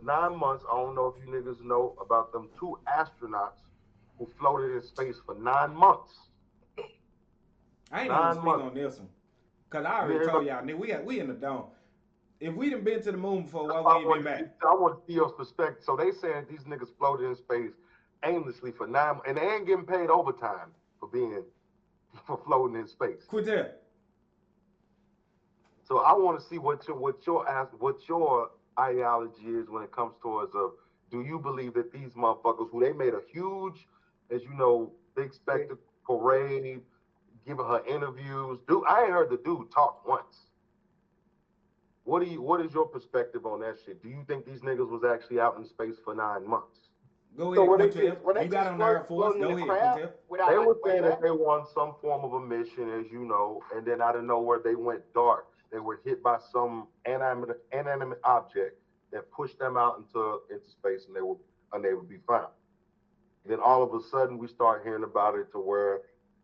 9 months. I don't know if you niggas know about them two astronauts who floated in space for 9 months. I ain't even gonna Nine speak months. on this one. Cause I You already hear told about? y'all, nigga, we in the dome. If we done been to the moon before, That's why why we ain't been back? I want to see your perspective. So they saying these niggas floated in space aimlessly for 9, and they ain't getting paid overtime for being for floating in space. Quit there. So I want to see what your ideology is when it comes towards do you believe that these motherfuckers who they made a huge, as you know, big Yeah. spectacle parade, giving her interviews. Dude, I ain't heard the dude talk once. What is your perspective on that shit? Do you think these niggas was actually out in space for 9 months? Go So ahead, Quintel. were they You got just on the Air Force. floating in the Go ahead, crowd Quintel. without They like were way saying that back? they were on some form of a mission, as you know, and then out of nowhere they went dark. They were hit by some inanimate object that pushed them out into space, and they were unable to be found. Then all of a sudden we start hearing about it to where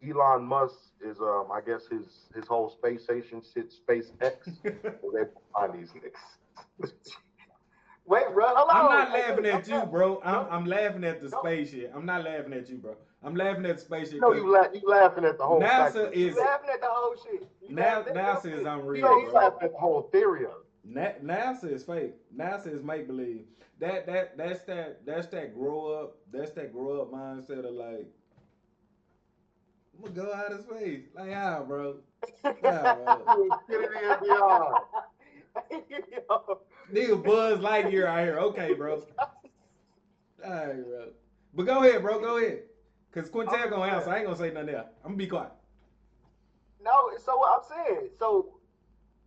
Elon Musk is I guess his whole space station sits SpaceX, so they find these niggas. Wait, bro, hold I'm on. not Hey, laughing look, at you, bro. I'm laughing at the don't. space shit. I'm not laughing at you, bro. I'm laughing at the space shit No, because you laughing at the whole fact of NASA the You is laughing at the whole shit. You laughing at NASA is that? unreal, no, you bro. laughing at the whole theory of it. NASA is fake. NASA is make believe. That's that grow up. That's that grow up mindset of like I'm gonna go out of space. Like how, bro? How, bro? Infinity and beyond. Yo. Nigga Buzz Lightyear out here. Okay, bro. All right, bro. But go ahead, bro. Go ahead. Cause I'm Quintel just gonna answer. saying. I ain't gonna say nothing else. I'm gonna be quiet. No, so what I'm saying. So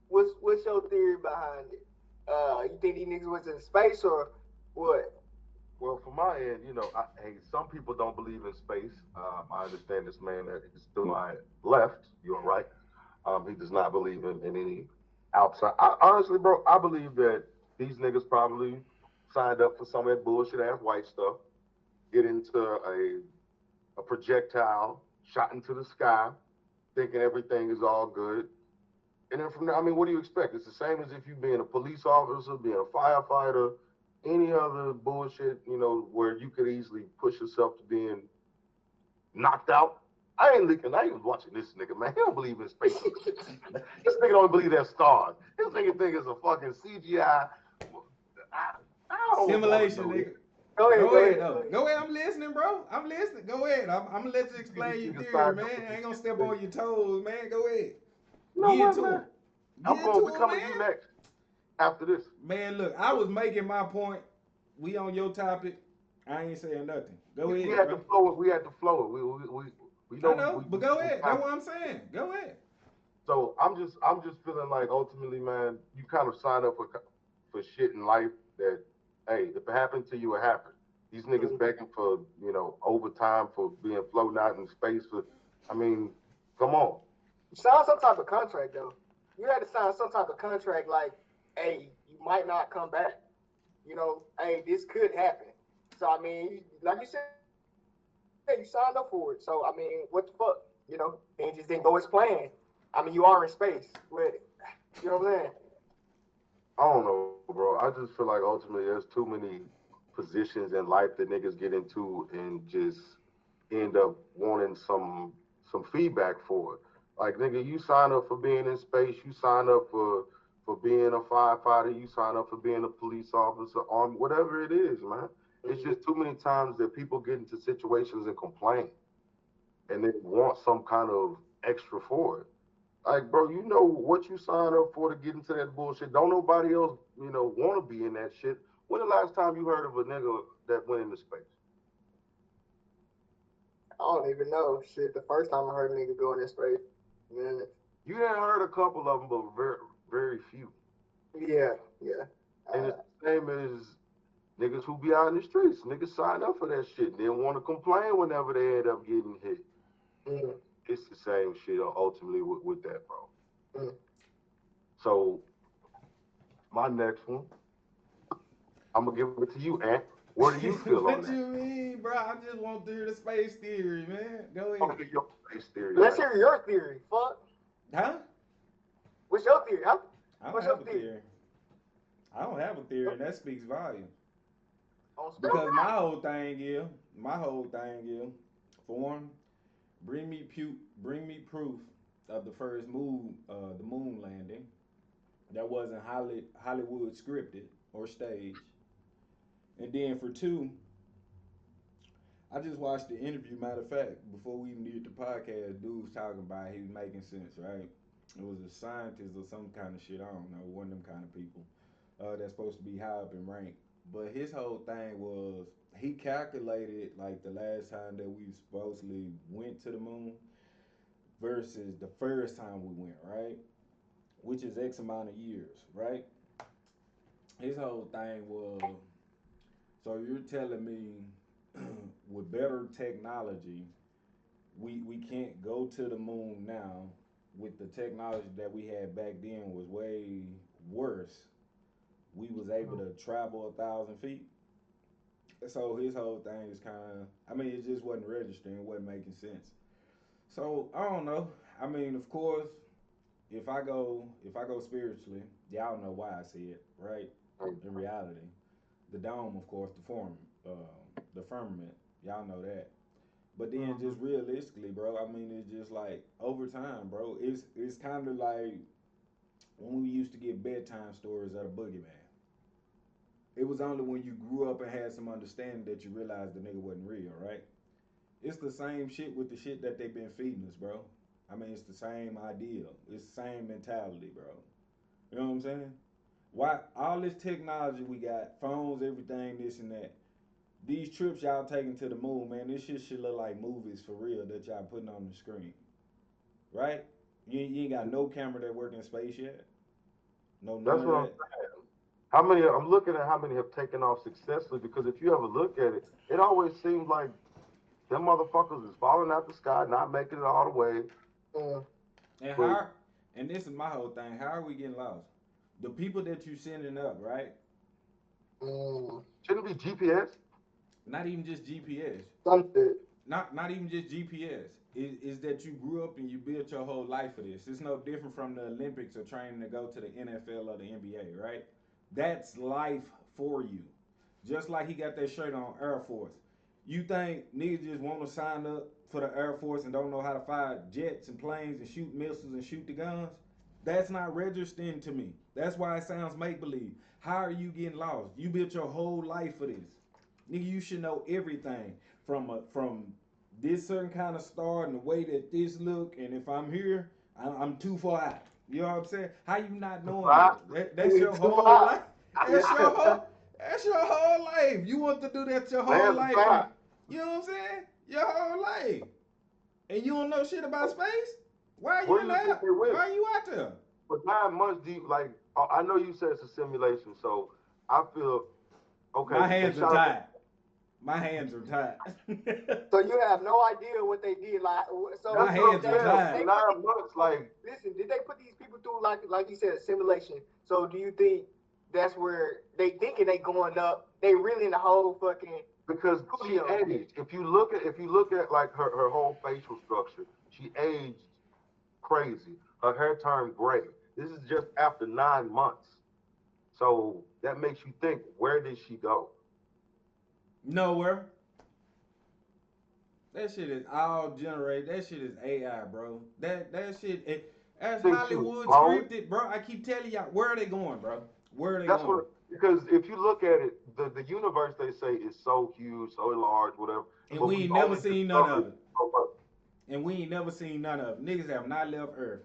what's your theory behind it? You think these niggas was in space or what? Well, from my end, hey, some people don't believe in space. I understand this man that is to my left. You're right. He does not believe in any outside. Honestly, bro, I believe that these niggas probably signed up for some of that bullshit ass white stuff, get into a projectile, shot into the sky, thinking everything is all good. And then from there, I mean, what do you expect? It's the same as if you being a police officer, being a firefighter, any other bullshit, where you could easily push yourself to being knocked out. I ain't looking. I ain't watching this nigga, man. He don't believe in space. This nigga don't believe there's stars. This nigga think it's a fucking CGI. I don't want to Simulation, know this. nigga. Go ahead, Go go ahead ahead, go though. ahead. Go ahead. I'm listening, bro. I'm listening. Go ahead. I'm gonna let you explain These your niggas theory, signed up for man. I some ain't gonna shit. step on your toes, man. Go ahead. You know Get what, into man? it. Get We into it, coming to you man. next after this. Man, look, I was making my point. We on your topic. I ain't saying nothing. Go We ahead, had to bro. flow it. We had to flow it. We know I we know, we, but we go we ahead. That's have. what I'm saying. Go ahead. So I'm just feeling like ultimately, man, you kind of sign up for shit in life that, hey, if it happened to you, it happened. These niggas Mhm. begging for overtime for being floating out in space for, I mean, come on. Sign some type of contract though. You had to sign some type of contract like, hey, you might not come back. Hey, this could happen. So I mean, like you said, you signed up for it. So I mean, what the fuck? Things just didn't go as planned. I mean, you are in space, but you know what I'm saying? I don't know, bro. I just feel like ultimately there's too many positions in life that niggas get into and just end up wanting some feedback for it. Like nigga, you sign up for being in space, you sign up for being a firefighter, you sign up for being a police officer, whatever it is, man. It's Mhm. just too many times that people get into situations and complain and they want some kind of extra for it. Like, bro, you know what you signed up for to get into that bullshit. Don't nobody else, want to be in that shit. When the last time you heard of a nigga that went into space? I don't even know. Shit, the first time I heard a nigga go in this space, man. You didn't heard a couple of them, but very, very few. Yeah, yeah. And it's Uh, the same as niggas who be out in the streets. Niggas sign up for that shit. They don't want to complain whenever they end up getting hit. mm, It's the same shit ultimately with that, bro. mm. So my next one, I'm gonna give it to you, Ant. Where do you feel on What that? you mean, bro? I just want to hear the space theory, man. Go ahead. Okay, your space theory, Let's right? hear your theory. Fuck. Huh? What's your theory? Huh? I don't What's your have a theory? theory. I don't have a theory, and that speaks volume. On Because steroids. my whole thing is, for one, bring me proof of the first the moon landing that wasn't Hollywood scripted or staged. And then for two, I just watched the interview. Matter of fact, before we even did the podcast, dude was talking about he was making sense, right? It was a scientist or some kind of shit. I don't know, one of them kind of people that's supposed to be high up in rank. But his whole thing was he calculated like the last time that we supposedly went to the moon versus the first time we went, right? Which is X amount of years, right? His whole thing was so you're telling me with better technology, we can't go to the moon now with the technology that we had back then was way worse. We was able to travel 1,000 feet. So his whole thing is kind of, I mean, it just wasn't registering, it wasn't making sense. So I don't know. I mean, of course, if I go spiritually, y'all know why I see it, right? In reality, the dome, of course, the firmament, y'all know that. But then Mhm. just realistically, bro, I mean, it's just like over time, bro. It's kind of like when we used to get bedtime stories of the boogeyman. It was only when you grew up and had some understanding that you realized the nigga wasn't real, right? It's the same shit with the shit that they've been feeding us, bro. I mean, it's the same idea. It's the same mentality, bro. You know what I'm saying? Why all this technology we got, phones, everything, this and that. These trips y'all taking to the moon, man, this shit should look like movies for real that y'all putting on the screen, right? You ain't got no camera that work in space yet. No, none That's of what I'm that. saying. How many? I'm looking at how many have taken off successfully because if you ever look at it, it always seems like them motherfuckers is falling out the sky, not making it all the way. Mm, And But how? And this is my whole thing. How are we getting lost? The people that you sending up, right? mm, shouldn't it be GPS? Not even just GPS. something. Not even just GPS. Is that you grew up and you built your whole life for this. It's no different from the Olympics or training to go to the NFL or the NBA, right? That's life for you. Just like he got that shirt on Air Force. You think niggas just want to sign up for the Air Force and don't know how to fire jets and planes and shoot missiles and shoot the guns? That's not registering to me. That's why it sounds make believe. How are you getting lost? You built your whole life for this. Nigga, you should know everything from this certain kind of star and the way that this look. And if I'm here, I'm too far out. You know what I'm saying? How you not knowing Right? that's your Too whole high. life. That's your whole. That's your whole life. You want to do that your whole Man's a life from, side. you know what I'm saying? Your whole life, and you don't know shit about space. Why are you Where in do you think there? they went? Why are you out there? For 9 months, do you like? I know you said it's a simulation, so I feel okay. My They hands are shot up. tied. My hands are tied. So you have no idea what they did. Like, My That's so what did I'm hands are they? saying. Did tied. they For put these 9 months, people? like Listen, did they put these people through like you said, a simulation? So do you think that's where they thinking they going up? They really in the whole fucking because she studio. aged. If you look at like her whole facial structure, she aged crazy. Her hair turned gray. This is just after 9 months. So that makes you think, where did she go? Nowhere. That shit is all generated. That shit is AI, bro. That shit. As Think she was Hollywood cloned? scripted, bro. I keep telling y'all, where are they going, bro? Where are they That's going? what because if you look at it, the universe they say is so huge, so large, whatever. And But we we've ain't never only seen none discovered of it. so much. And we ain't never seen none of it. Niggas have not left Earth,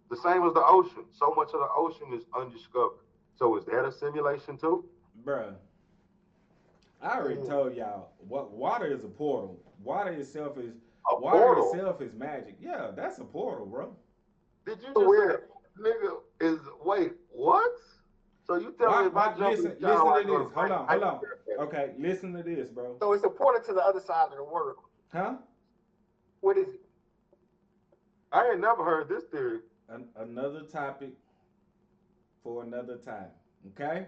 The same as the ocean. So much of the ocean is undiscovered. So is that a simulation too? bro. I already Mm. told y'all what water is a portal. A Water portal? itself is magic. Yeah, that's a portal, bro. Did you So just say weird. nigga is wait, what? So you tell me if I Why jump in listen the listen shower, to I go to this. Hold on, I hold on. Okay, listen to this, bro. So it's a portal to the other side of the world. Huh? What is it? I ain't never heard this theory. Another topic for another time. Okay?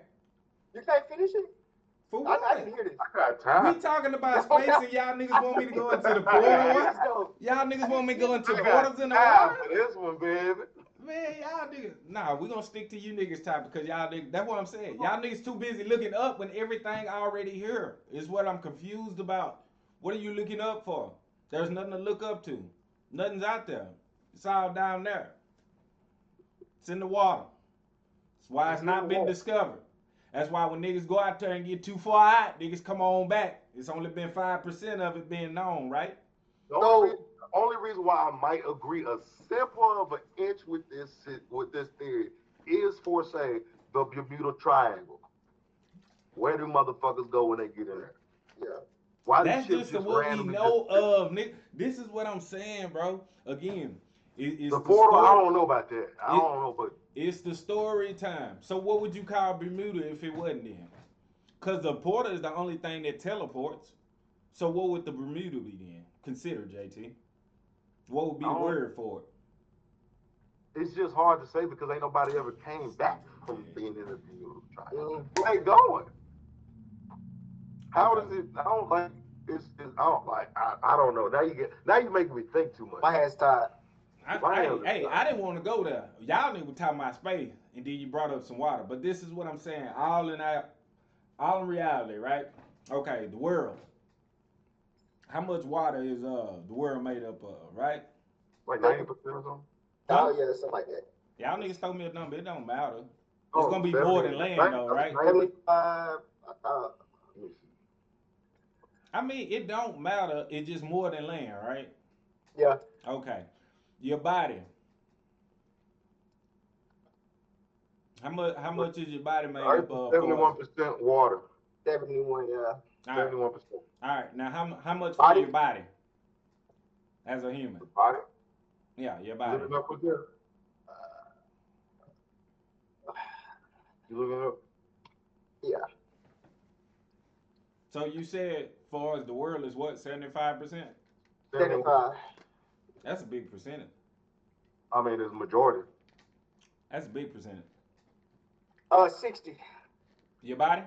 You can't finish it. For I didn't what? hear this. I got We time. talking about space and y'all niggas want me to go into the I didn't portal? hear What? this though. Y'all I niggas want didn't me to hear go this. into I got portals in the water? time for this one, baby. Man, y'all niggas. Nah, we gonna stick to you niggas topic because y'all niggas. That's what I'm saying. Y'all niggas too busy looking up when everything already here. Is what I'm confused about. What are you looking up for? There's nothing to look up to. Nothing's out there. It's all down there. It's in the water. That's why it's not been discovered. That's why when niggas go out there and get too far out, niggas come on back. It's only been 5% of it being known, right? The only reason why I might agree a simple of an inch with this theory is for say the Bermuda Triangle. Where do motherfuckers go when they get in there? Yeah. Why do That's ships just just what we randomly know just of, nigga. This is what I'm saying, bro. Again, it's the the portal? I story. don't know about that. I It, don't know, but it's the story time. So what would you call Bermuda if it wasn't then? Because the portal is the only thing that teleports. So what would the Bermuda be then? Consider, JT. What would be I the don't. word for it? It's just hard to say because ain't nobody ever came back from Yeah. being in the Bermuda Triangle. Mm. Where they going? How Okay. does it? I don't like. I don't like. I don't know. Now you making me think too much. My hands tied. My hands Hey, are I didn't want to go there. Y'all niggas were talking about space, and then you brought up some water. But this is what I'm saying. All in reality, right? Okay, the world. How much water is the world made up of, right? like 90% or something. Huh? Oh yeah, something like that. Y'all niggas told me a number. It don't matter. It's Oh, gonna be 70, more than land, though, right? 75. Let me see. I mean, it don't matter. It's just more than land, right? Yeah. Okay. Your body. How much is your body made up of for us? 71% water. 71. Yeah. All right. 71%. All right. Now how much for Body. your body as a human? The body. Yeah, your You body. looking up with there? You looking up? Yeah. So you said for us the world is what, 75%? 71. 75. That's a big percentage. I mean, it's majority. That's a big percentage. 60. Your body?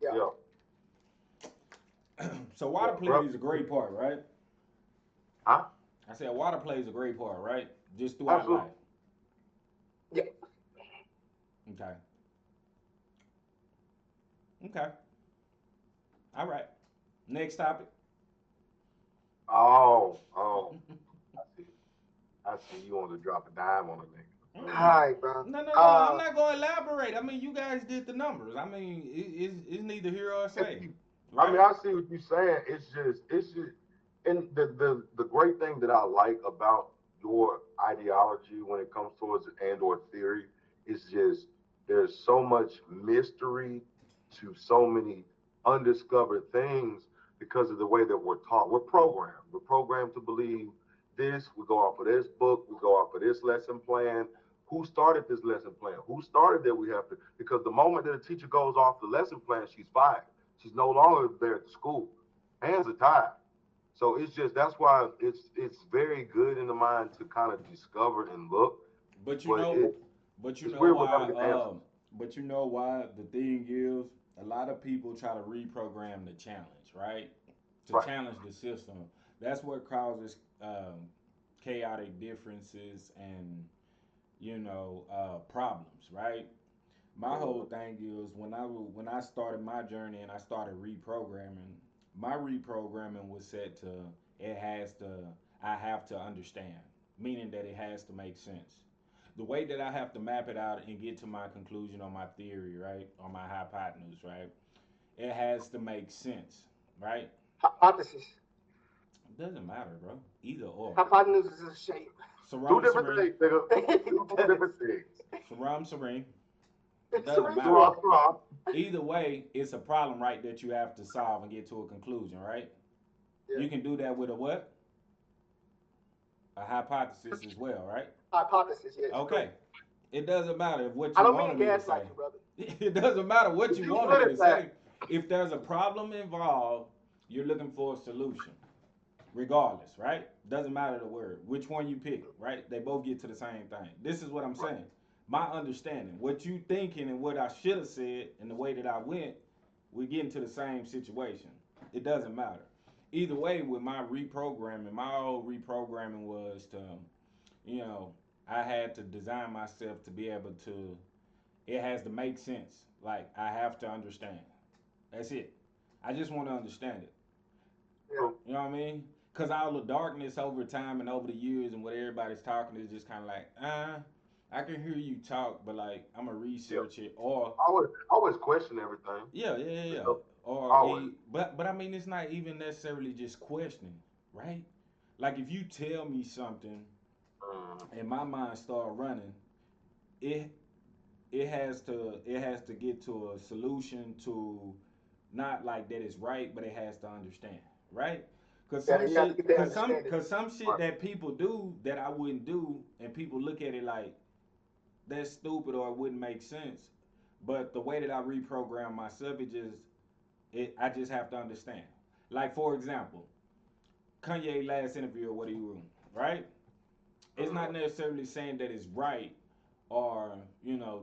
Yeah. Yeah. So water Yeah. plays a great part, right? Huh? I said water plays a great part, right? Just throughout Absolutely. life. Yeah. Okay. Okay. All right. Next topic. Oh. I see. I see. You want to drop a dime on a nigga. Mm. All right, bro. No. I'm not going to elaborate. I mean, you guys did the numbers. I mean, it's neither here or say. I Right? mean, I see what you're saying. It's just, and the great thing that I like about your ideology when it comes towards and or theory is just there's so much mystery to so many undiscovered things because of the way that we're taught. We're programmed. We're programmed to believe this. We go off of this book. We go off of this lesson plan. Who started this lesson plan? Who started that we have to? Because the moment that a teacher goes off the lesson plan, she's fired. She's no longer there at the school. Hands are tied. So it's just that's why it's very good in the mind to kind of discover and look, But you but know, but you it's know weird we why. never get answers. But you know why the thing is, a lot of people try to reprogram the challenge, right? To Right. challenge the system. That's what causes chaotic differences and problems, right? My whole thing is when I started my journey and I started reprogramming, my reprogramming was set to it has to I have to understand, meaning that it has to make sense. The way that I have to map it out and get to my conclusion on my theory, right, on my hypotenuse, right, it has to make sense, right? Hypothesis. It doesn't matter, bro. Either or. Hypotenuse is a shape. Two Saram different Serene. things, nigga. Two different things. Saram Serene. It's Doesn't a matter. reason. Either way, it's a problem, right, that you have to solve and get to a conclusion, right? Yeah. You can do that with a what? A hypothesis as well, right? Hypothesis, yes. Okay. Correct. It doesn't matter if what I you don't wanted mean me to say. gaslight you, brother. It doesn't matter what you You wanted put me it to that. say. If there's a problem involved, you're looking for a solution, regardless, right? Doesn't matter the word, which one you pick, right? They both get to the same thing. This is what I'm saying. My understanding, what you thinking and what I should have said and the way that I went, we get into the same situation. It doesn't matter. Either way, with my reprogramming, my old reprogramming was to, you know, I had to design myself to be able to. It has to make sense. Like I have to understand. That's it. I just want to understand it. Yeah. You know what I mean? Cause all the darkness over time and over the years and what everybody's talking is just kind of like, I can hear you talk, but like I'm gonna Yep. research it, or I always question everything. yeah, yeah, yeah, You yeah. know, Or always. he, but I mean, it's not even necessarily just questioning, right? Like if you tell me something Mm, and my mind start running, it it has to get to a solution to not like that it's right, but it has to understand, right? Cause Yeah, some you have to shit, get that cause some, understanding. cause some shit right. that people do that I wouldn't do, and people look at it like that's stupid or it wouldn't make sense. But the way that I reprogram myself, I just have to understand. Like for example, Kanye last interview or what he wrote, right? It's not Mm, necessarily saying that it's right or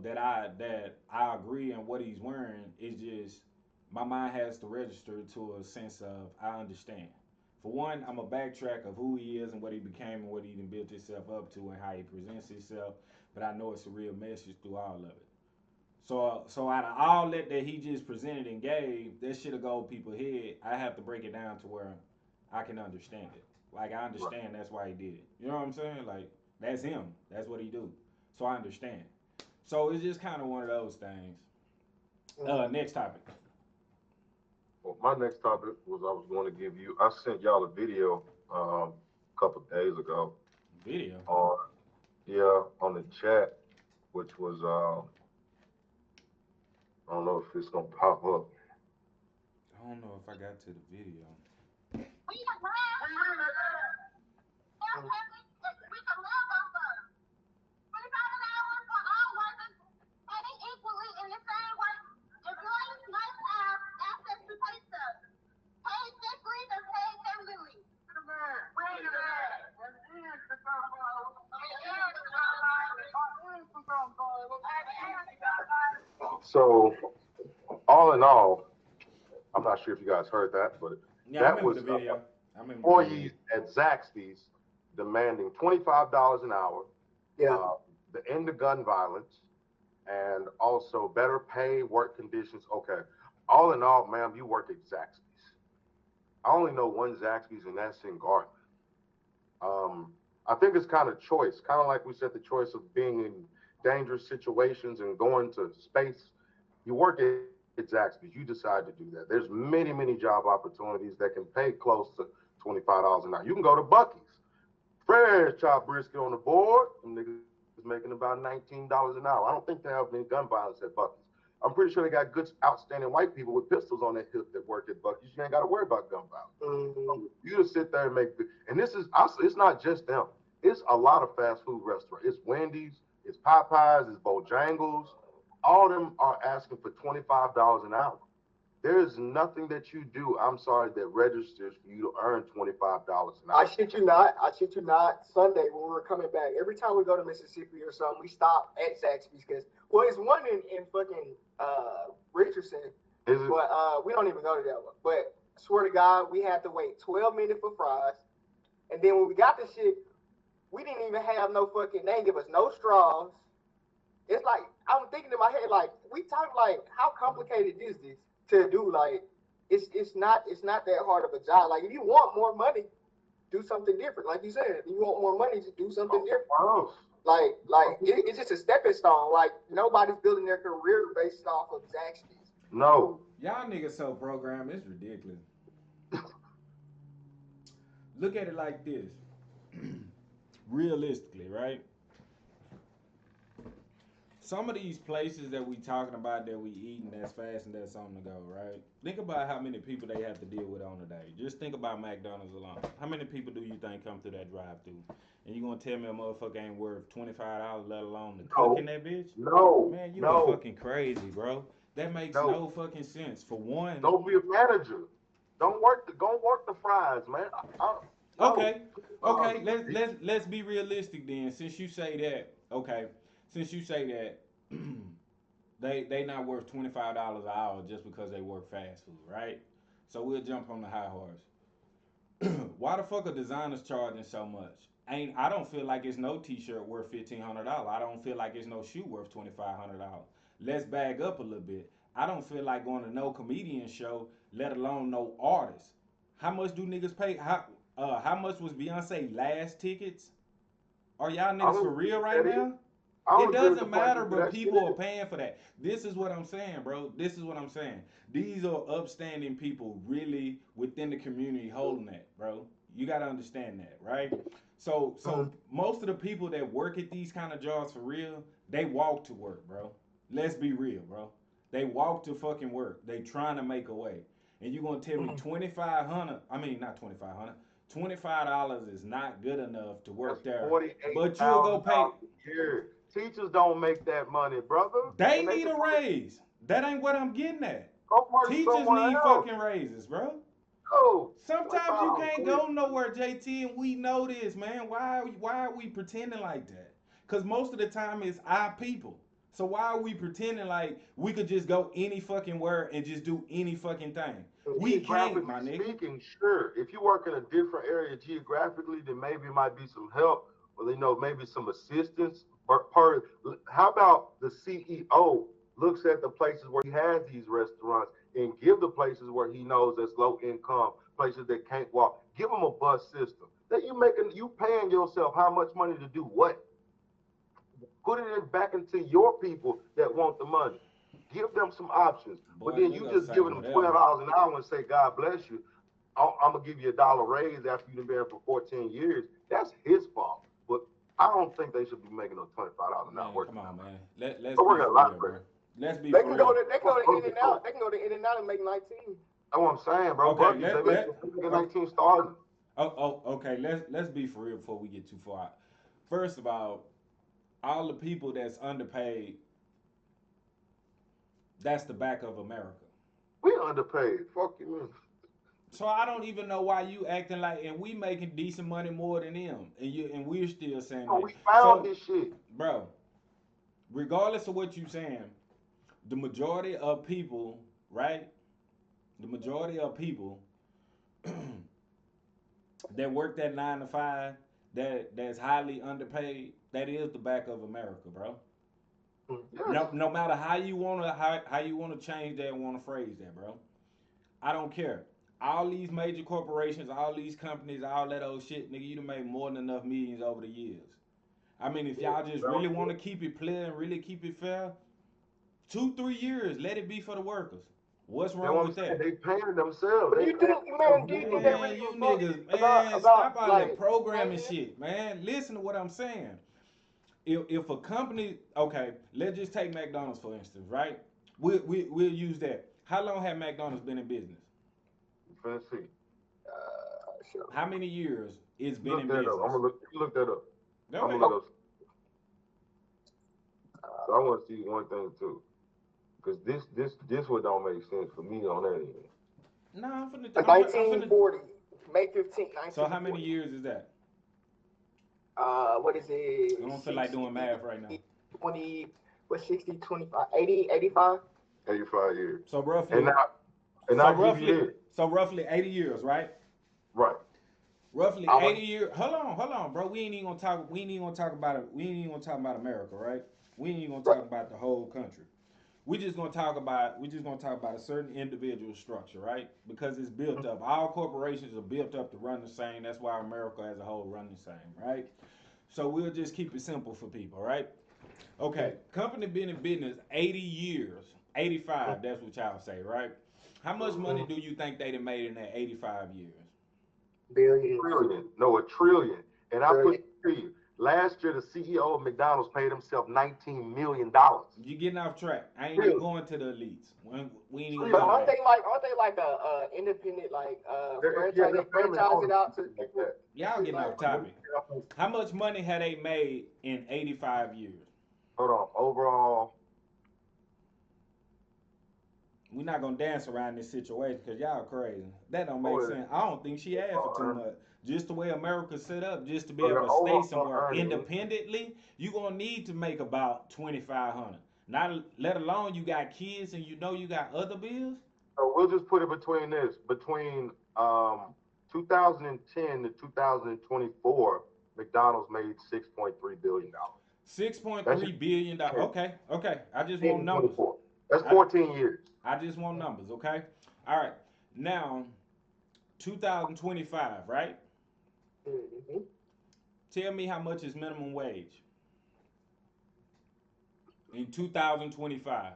that I agree in what he's wearing. It's just my mind has to register to a sense of I understand. For one, I'm a backtrack of who he is and what he became and what he even built himself up to and how he presents himself. But I know it's a real message through all of it. So out of all that he just presented and gave, that shit'll go over people's head. I have to break it down to where I can understand it. Like I right. understand that's why he did it. You know what I'm saying? Like that's him. That's what he do. So I understand. So it's just kind of one of those things. Mm-hmm. Next topic. Well, my next topic was I was going to give you. I sent y'all a video a couple of days ago Video. on yeah on the chat, which was I don't know if it's gonna pop up. I don't know if I got to the video. So all in all, I'm not sure if you guys heard that, but Yeah, I that remember the was video. I remember the video. employees at Zaxby's demanding $25 an hour, Yeah. uh, the end of gun violence, and also better pay, work conditions. Okay, all in all, ma'am, you work at Zaxby's. I only know one Zaxby's, and that's in Garden. Um, I think it's kind of choice, kind of like we said, the choice of being in dangerous situations and going to space. You work at Zaxby's, you decide to do that. There's many, many job opportunities that can pay close to $25 an hour. You can go to Bucky's, fresh chopped brisket on the board. Them niggas making about $19 an hour. I don't think they have any gun violence at Bucky's. I'm pretty sure they got good, outstanding white people with pistols on their hip that work at Bucky's. You ain't got to worry about gun violence. Mm-hmm. You just sit there and make, and this is, it's not just them. It's a lot of fast food restaurants. It's Wendy's, it's Popeyes, it's Bojangles. All of them are asking for $25 an hour. There is nothing that you do, I'm sorry, that registers for you to earn $25 an I hour. shit you not. I shit you not. Sunday when we were coming back, every time we go to Mississippi or something, we stop at Zaxby's because well, it's one in fucking Richardson, Is it? but we don't even go to that one. But I swear to God, we had to wait 12 minutes for fries, and then when we got the shit, we didn't even have no fucking. They didn't give us no straws. It's like I'm thinking in my head, like we talk like how complicated is this to do? Like it's not that hard of a job. Like if you want more money, do something different. Like you said, if you want more money, just do something different. Oh, It's just a stepping stone. Like nobody's building their career based off of Zaxby's. no. Y'all niggas so programmed, it's ridiculous. Look at it like this. Realistically, right? Some of these places that we talking about that we eating that's fast and that's on the go, right? Think about how many people they have to deal with on a day. Just think about McDonald's alone. How many people do you think come through that drive through? And you gonna tell me a motherfucker ain't worth $25, let alone the cook No, in that bitch? no, Man, you are no, fucking crazy, bro. That makes no. no fucking sense. For one, Don't be a manager. Don't work the fries, man. No. okay, Uh, okay. Let's be realistic then. Since you say that, okay. Since you say that, they not worth $25 an hour just because they work fast food, right? So we'll jump on the high horse. Why the fuck are designers charging so much? I don't feel like it's no t-shirt worth $1,500. I don't feel like it's no shoe worth $2,500. Let's bag up a little bit. I don't feel like going to no comedian show, let alone no artist. How much do niggas pay? How much was Beyonce last tickets? Are y'all I niggas for don't agree real with right that either. now? I It don't agree with the doesn't prices matter, for but that shit people are either. paying for that. This is what I'm saying, bro. This is what I'm saying. These are upstanding people really within the community holding that, bro. You gotta understand that, right? So Mhm. most of the people that work at these kind of jobs for real, they walk to work, bro. Let's be real, bro. They walk to fucking work. They trying to make a way. And you gonna tell me Mhm. 2,500, I mean not 2,500, $25 is not good enough to That's work there. $48,000 But you'll go pay. a year. Teachers don't make that money, brother, They and they need a supposed raise. That ain't what I'm getting at. to go work Teachers somewhere need else. fucking raises, bro. Oh, Sometimes you $25 can't a week. go nowhere, JT, and we know this, man. Why are we pretending like that? Cause most of the time it's our people. So why are we pretending like we could just go any fucking where and just do any fucking thing? We can't, Geographically my nigga. speaking, sure. If you work in a different area geographically, then maybe it might be some help, or maybe some assistance. How about the CEO looks at the places where he has these restaurants and give the places where he knows that's low income, places that can't walk. Give them a bus system. That you paying yourself how much money to do what? Put it back into your people that want the money. Give them some options. But Boy, then they you gonna just say giving them whatever. $12 an hour and say, God bless you. I'm gonna give you $1 raise after you've been there for 14 years. That's his fault. But I don't think they should be making no $25 an hour Man, working come on, that much. man. Let's They're be working a for lot real, for bro. it. Let's be They for can go real. to In and That's Out. They can go to In and Out and make 19. what I'm saying, bro. Okay, Bucky's, they let make let 19 starting. okay. Let's be for real before we get too far. First of all the people that's underpaid, that's the back of America. We underpaid. Fuck you. So I don't even know why you acting like, and we making decent money more than them, and we're still saying So that. we found So, this shit. bro, regardless of what you saying, the majority of people, right? The majority of people that work that 9 to 5, that's highly underpaid, that is the back of America, bro. Yes. No matter how you wanna change that and wanna phrase that, bro. I don't care. All these major corporations, all these companies, all that old shit, nigga, you done made more than enough millions over the years. I mean, if y'all just really want to keep it clear and really keep it fair, 2, 3 years, let it be for the workers. What's That's wrong what I'm with saying. that? They paying themselves. But They do you paying think, man? themselves. Do You you ain't think they gonna Man, really you give a fuck niggas, man, about stop all that like programming maintenance? shit, man. Listen to what I'm saying. If a company, okay, let's just take McDonald's for instance, right? We'll use that. How long have McDonald's been in business? finna see. Sure. How many years it's been Look in that up. I'm business? gonna look. You look that up. Go I'm gonna ahead. look up. So I want to see one thing too, because this what don't make sense for me on that end. No, I'm finna. 1940, May 15th, So how many 1940. years is that? What is I it? don't feel like doing 60, math right now. 20, what 60, 25, 80, 85? 85 years. So And roughly, now, and so I give you roughly, this. so roughly 80 years, right? Right. Roughly I want. 80 years. Hold on, bro. We ain't even gonna talk. We ain't even gonna talk about it. We ain't even gonna talk about America, right? We ain't even gonna Right. talk about the whole country. We just gonna talk about. We just gonna talk about a certain individual structure, right? Because it's built up. All corporations are built up to run the same. That's why America as a whole run the same, right? So we'll just keep it simple for people, right? Okay, company been in business 80 years, 85, that's what y'all say, right? How much money Mhm. do you think they done made in that 85 years? Billions. Trillion. No, a trillion. And I put Trillion. it to you. Last year, the CEO of McDonald's paid himself $19 million. You getting off track. I ain't even Really? going to the elites. We ain't even But going to Trillion. that. aren't they like a independent like Yeah, franchise? They they're family franchise it owners out to like people. that. Y'all getting off topic. How much money had they made in 85 years? Hold on. Overall, We're not gonna dance around this situation because y'all crazy. That don't make oh, sense. I don't think she asked for too earnings. much. Just the way America's set up, just to be So able their to stay overall somewhere earnings. independently, you gonna need to make about 2,500. Not let alone you got kids and you know you got other bills. So we'll just put it between this, between 2010 to 2024, McDonald's made $6.3 billion. Six point That's three just billion dollars. 10, Okay, okay. I just 10 want to numbers. 24. That's I 14 years. I just want numbers. Okay. All right. Now, 2025, right? Mm-hmm. Tell me how much is minimum wage in 2025.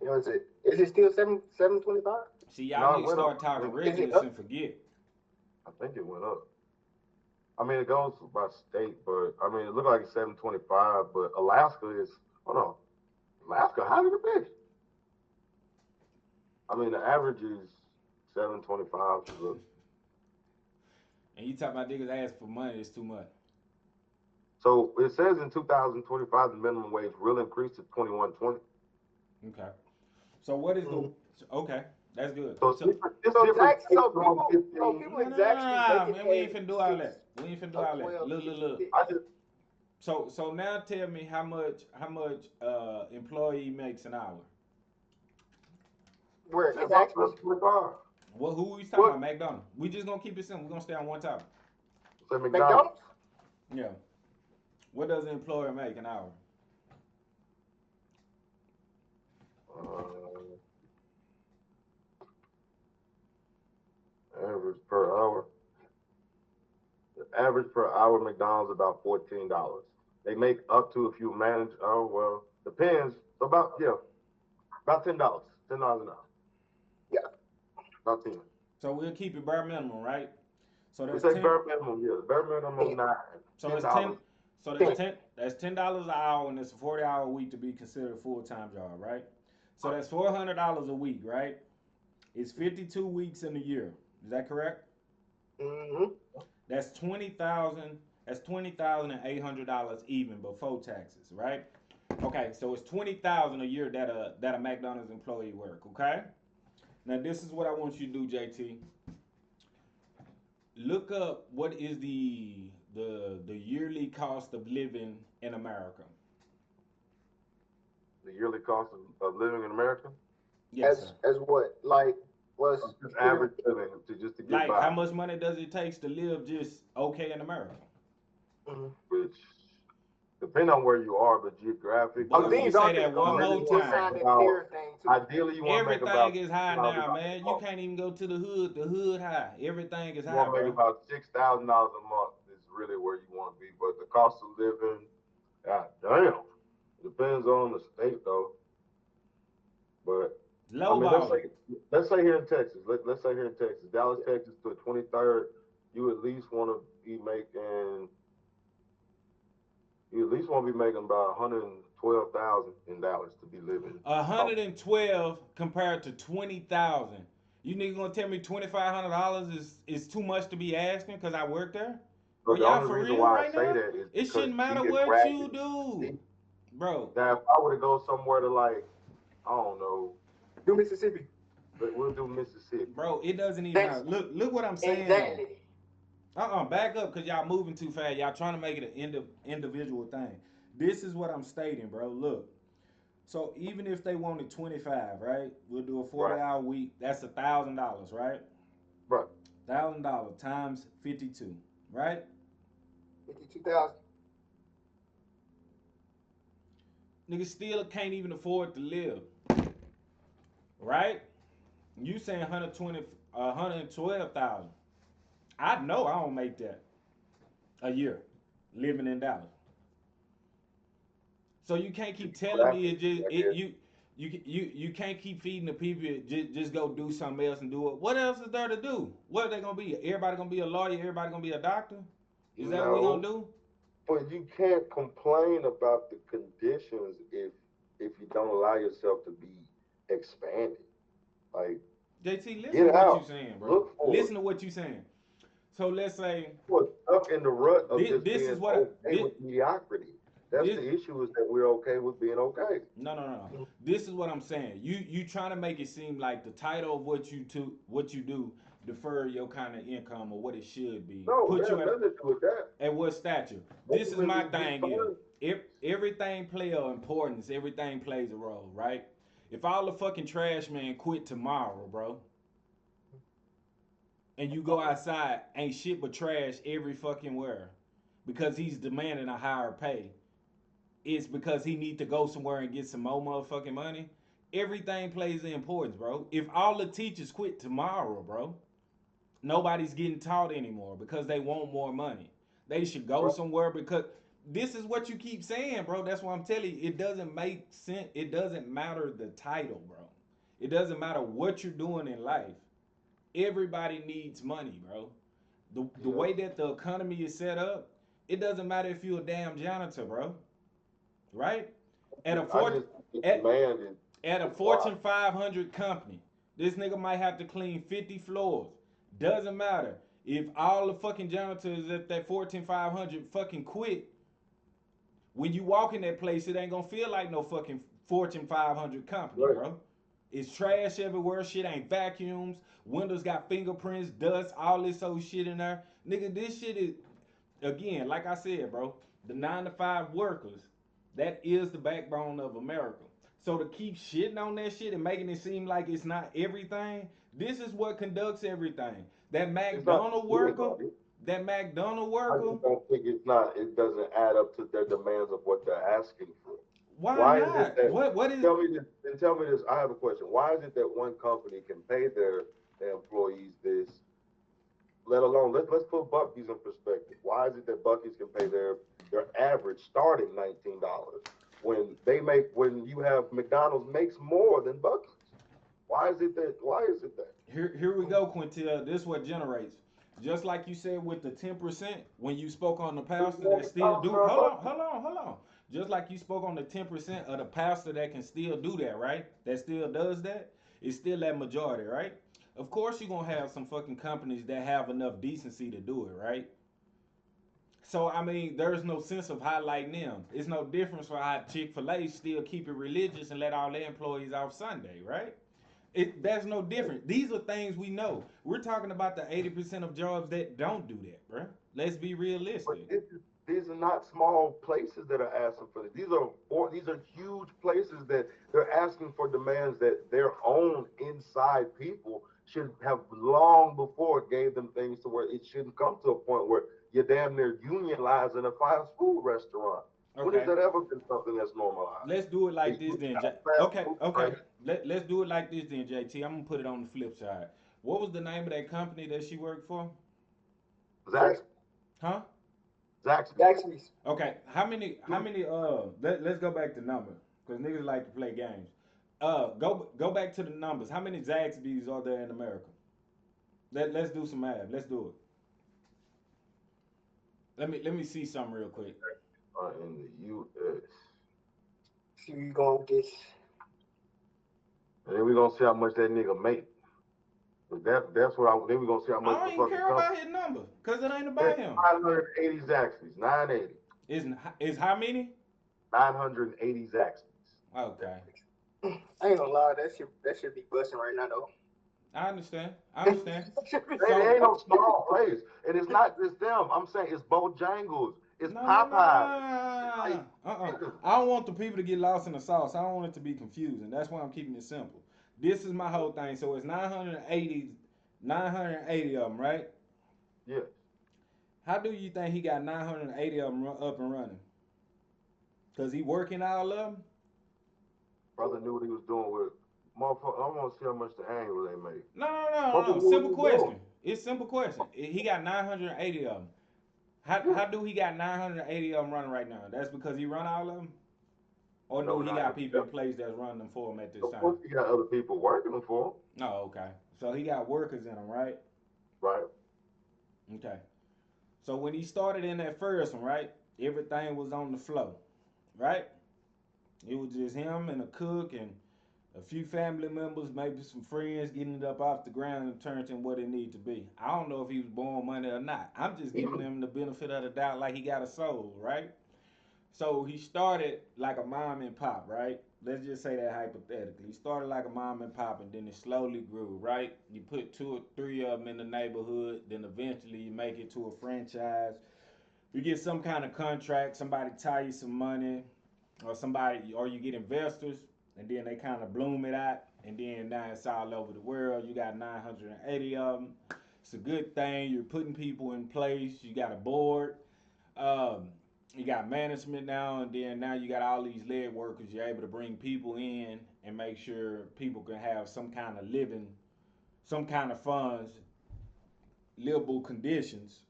You know, is it still 7.25? See, y'all No, it niggas went up. start talking Is it regulars up? and forget. I think it went up. I mean, it goes by state, but I mean, it looked like it's 725. But Alaska is, hold on, Alaska higher than this. I mean, the average is 725. So And you talk about niggas ask for money, it's too much. so it says in 2025 the minimum wage will increase to 21.20. Okay. So what is Mm-hmm. the okay? That's good. So it's So different. It's So different. tax, so people, 21.15. no, is no, no, actually no, making man. We ain't paid finna do all 6 that. We ain't finna do or all that. 12, Look. six. I just So now tell me how much employee makes an hour. Where said it's about actually 725. What who we talking what about? McDonald's. We just gonna keep it simple. We're gonna stay on one topic. Say McDonald's. McDonald's. Yeah. What does an employer make an hour? Uh, average per hour. The average per hour McDonald's about $14. They make up to if you manage. Oh well, depends. So about about $10. $10 an hour. Yeah. About 10. So we'll keep it bare minimum, right? So We that's say 10. bare minimum. Yeah, bare minimum 9. So $10. it's 10. So that's 10. 10. That's $10 an hour, and it's a 40-hour week to be considered a full-time job, right? So that's $400 a week, right? It's 52 weeks in a year. Is that correct? Mm-hmm. That's 20,000. That's $20,800 even before taxes, right? Okay, so it's 20,000 a year that a McDonald's employee work. Okay. Now this is what I want you to do, JT. Look up what is the yearly cost of living in America. The yearly cost of living in America. Yes, sir. As what? Like was Just average living to get Like, by. how much money does it take to live just okay in America? mm-hmm. Which depend on where you are, but geographically, Boy, Oh, let me these say aren't the that one guns. more You just time. signed that about fair thing too. ideally you want to make about Everything is high now, $6,000 man. a You month. can't even go to the hood. The hood high. Everything is You high, want to make bro. about $6,000 a month is really where you want to be. But the cost of living, god damn, depends on the state though. But I Low mean, balling. let's say here in Texas, let's say here in Texas, Dallas, Texas, to the 23rd, you at least want to be making about 112,000 in Dallas to be living. 112 compared to 20,000. You niggas gonna tell me $2,500 is too much to be asking because I work there? Are But the y'all only for reason real why I right say now? that is It because shouldn't matter what you do, geographically, bro. now if I were to go somewhere to like, I don't know, Do Mississippi. but we'll do Mississippi. Bro, it doesn't even matter. That's Look what I'm saying though. insanity. Back up because y'all moving too fast. Y'all trying to make it an individual thing. This is what I'm stating, bro. Look. So even if they wanted 25, right? We'll do a 40-hour week. That's $1,000, right? Right. $1,000 times 52, right? 52,000. Niggas still can't even afford to live, right? You saying 112,000. I know I don't make that a year living in Dallas. So you can't keep telling me it just you can't keep feeding the people just go do something else and do it. What else is there to do? What are they gonna be? Everybody gonna be a lawyer? Everybody gonna be a doctor? Is that what we gonna do? But you can't complain about the conditions if you don't allow yourself to be expanded. Like JT, listen get to what out, you saying, bro. look for Listen to what you saying. So let's say we're stuck in the rut of just this being is what okay with mediocrity. That's this the issue is that we're okay with being okay. no. This is what I'm saying. You trying to make it seem like the title of what you do defer your kind of income or what it should be. No, Put that you has nothing to do with that. at what stature? This is my Ultimately, thing here. If everything play a importance, everything plays a role, right? If all the fucking trash man quit tomorrow, bro, and you go outside, ain't shit but trash every fucking where, because he's demanding a higher pay. It's because he need to go somewhere and get some more motherfucking money. Everything plays the importance, bro. If all the teachers quit tomorrow, bro, nobody's getting taught anymore because they want more money. They should go Right. somewhere because this is what you keep saying, bro. That's why I'm telling you, it doesn't make sense. It doesn't matter the title, bro. It doesn't matter what you're doing in life. Everybody needs money, bro. The Yeah. way that the economy is set up, it doesn't matter if you're a damn janitor, bro. Right? At a I fort just think the at demand at a is wild. Fortune 500 company, this nigga might have to clean 50 floors. Doesn't matter. If all the fucking janitors at that Fortune 500 fucking quit, when you walk in that place, it ain't gonna feel like no fucking Fortune 500 company, Right. bro. It's trash everywhere. Shit ain't vacuums. Windows got fingerprints, dust, all this old shit in there. Nigga, this shit is, again, like I said, bro, the 9 to 5 workers, that is the backbone of America. So to keep shitting on that shit and making it seem like it's not everything, this is what conducts everything. That It's not McDonald for worker, everybody. that McDonald I worker, just don't think it's not. It doesn't add up to their demands of what they're asking for. why Why is it not? that? What is Tell me this. And tell me this. I have a question. Why is it that one company can pay their employees this, let alone let's put Bucky's in perspective. Why is it that Bucky's can pay their average starting $19 when you have McDonald's makes more than Bucky's? Why is it that? Why is it that? here we go, Quintel. This what generates. Just like you said with the 10%, when you spoke on the There's pastor more that still McDonald's do, than hold on, Bucky's. hold on, hold on. Just like you spoke on the 10% of the pastor that can still do that, right? That still does that. It's still that majority, right? Of course you're gonna have some fucking companies that have enough decency to do it, right? So I mean, there's no sense of highlighting them. It's no difference for how Chick-fil-A still keep it religious and let all their employees off Sunday, right? That's no different. These are things we know. We're talking about the 80% of jobs that don't do that, bro. Let's be But realistic. these are not small places that are asking for this. These are huge places that they're asking for demands that their own inside people should have long before gave them things to where it shouldn't come to a point where you're damn near unionized in a fast food restaurant. When has Okay. that ever been something that's normalized? Let's do it like It's this usually then. not fast Okay, food, okay. right? Let's do it like this then, JT. I'm gonna put it on the flip side. What was the name of that company that she worked for? Zax, Huh? Zaxby's. Zaxby's. Okay. How many let's go back to numbers. Because niggas like to play games. Go back to the numbers. How many Zaxby's are there in America? Let's do some math. Let's do it. Let me see something real quick. In the U.S. See, you gonna get. And then we're gonna see how much that nigga make. But that's what then we're gonna see how I much don't the even fucking care company. about his number, cause it ain't There's about him. 980 Zaxby's, 980. Is how many? 980 Zaxby's. Okay, I ain't gonna lie, that should be busting right now though. I understand. I understand. They So ain't no small place. And it's not just them. I'm saying it's Bojangles. It's no, no, no, no, Popeyes. no, Like, no, no. I don't want the people to get lost in the sauce. I don't want it to be confusing. That's why I'm keeping it simple. This is my whole thing. So it's 980, 980 of them, right? yeah. How do you think he got 980 of them up and running? Cause he working all of them? Brother knew what he was doing with motherfucker. I want to see how much the angle they made. No, no, no, Brother no. knew what he Simple was doing. question. It's simple question. He got 980 of them. Yeah. How do he got 980 of them running right now? That's because he run all of them, or No, do he not got people in himself. place that's running them for him at this Of time? course, he got other people working them for him, Oh, okay. So he got workers in him, right? right? Okay. So when he started in that first one, right, everything was on the flow, right? It was just him and a cook and a few family members, maybe some friends getting it up off the ground and turned into what it needed to be. I don't know if he was born money or not. I'm just giving him the benefit of the doubt like he got a soul, right? So he started like a mom and pop, right? Let's just say that hypothetically. He started like a mom and pop and then it slowly grew, right? You put two or three of them in the neighborhood, then eventually you make it to a franchise. You get some kind of contract, somebody tie you some money, or you get investors, and then they kind of bloom it out, and then now it's all over the world. You got 980 of them. It's a good thing. You're putting people in place. You got a board. Um, you got management now, and then now you got all these lead workers. You're able to bring people in and make sure people can have some kind of living, some kind of funds, livable conditions,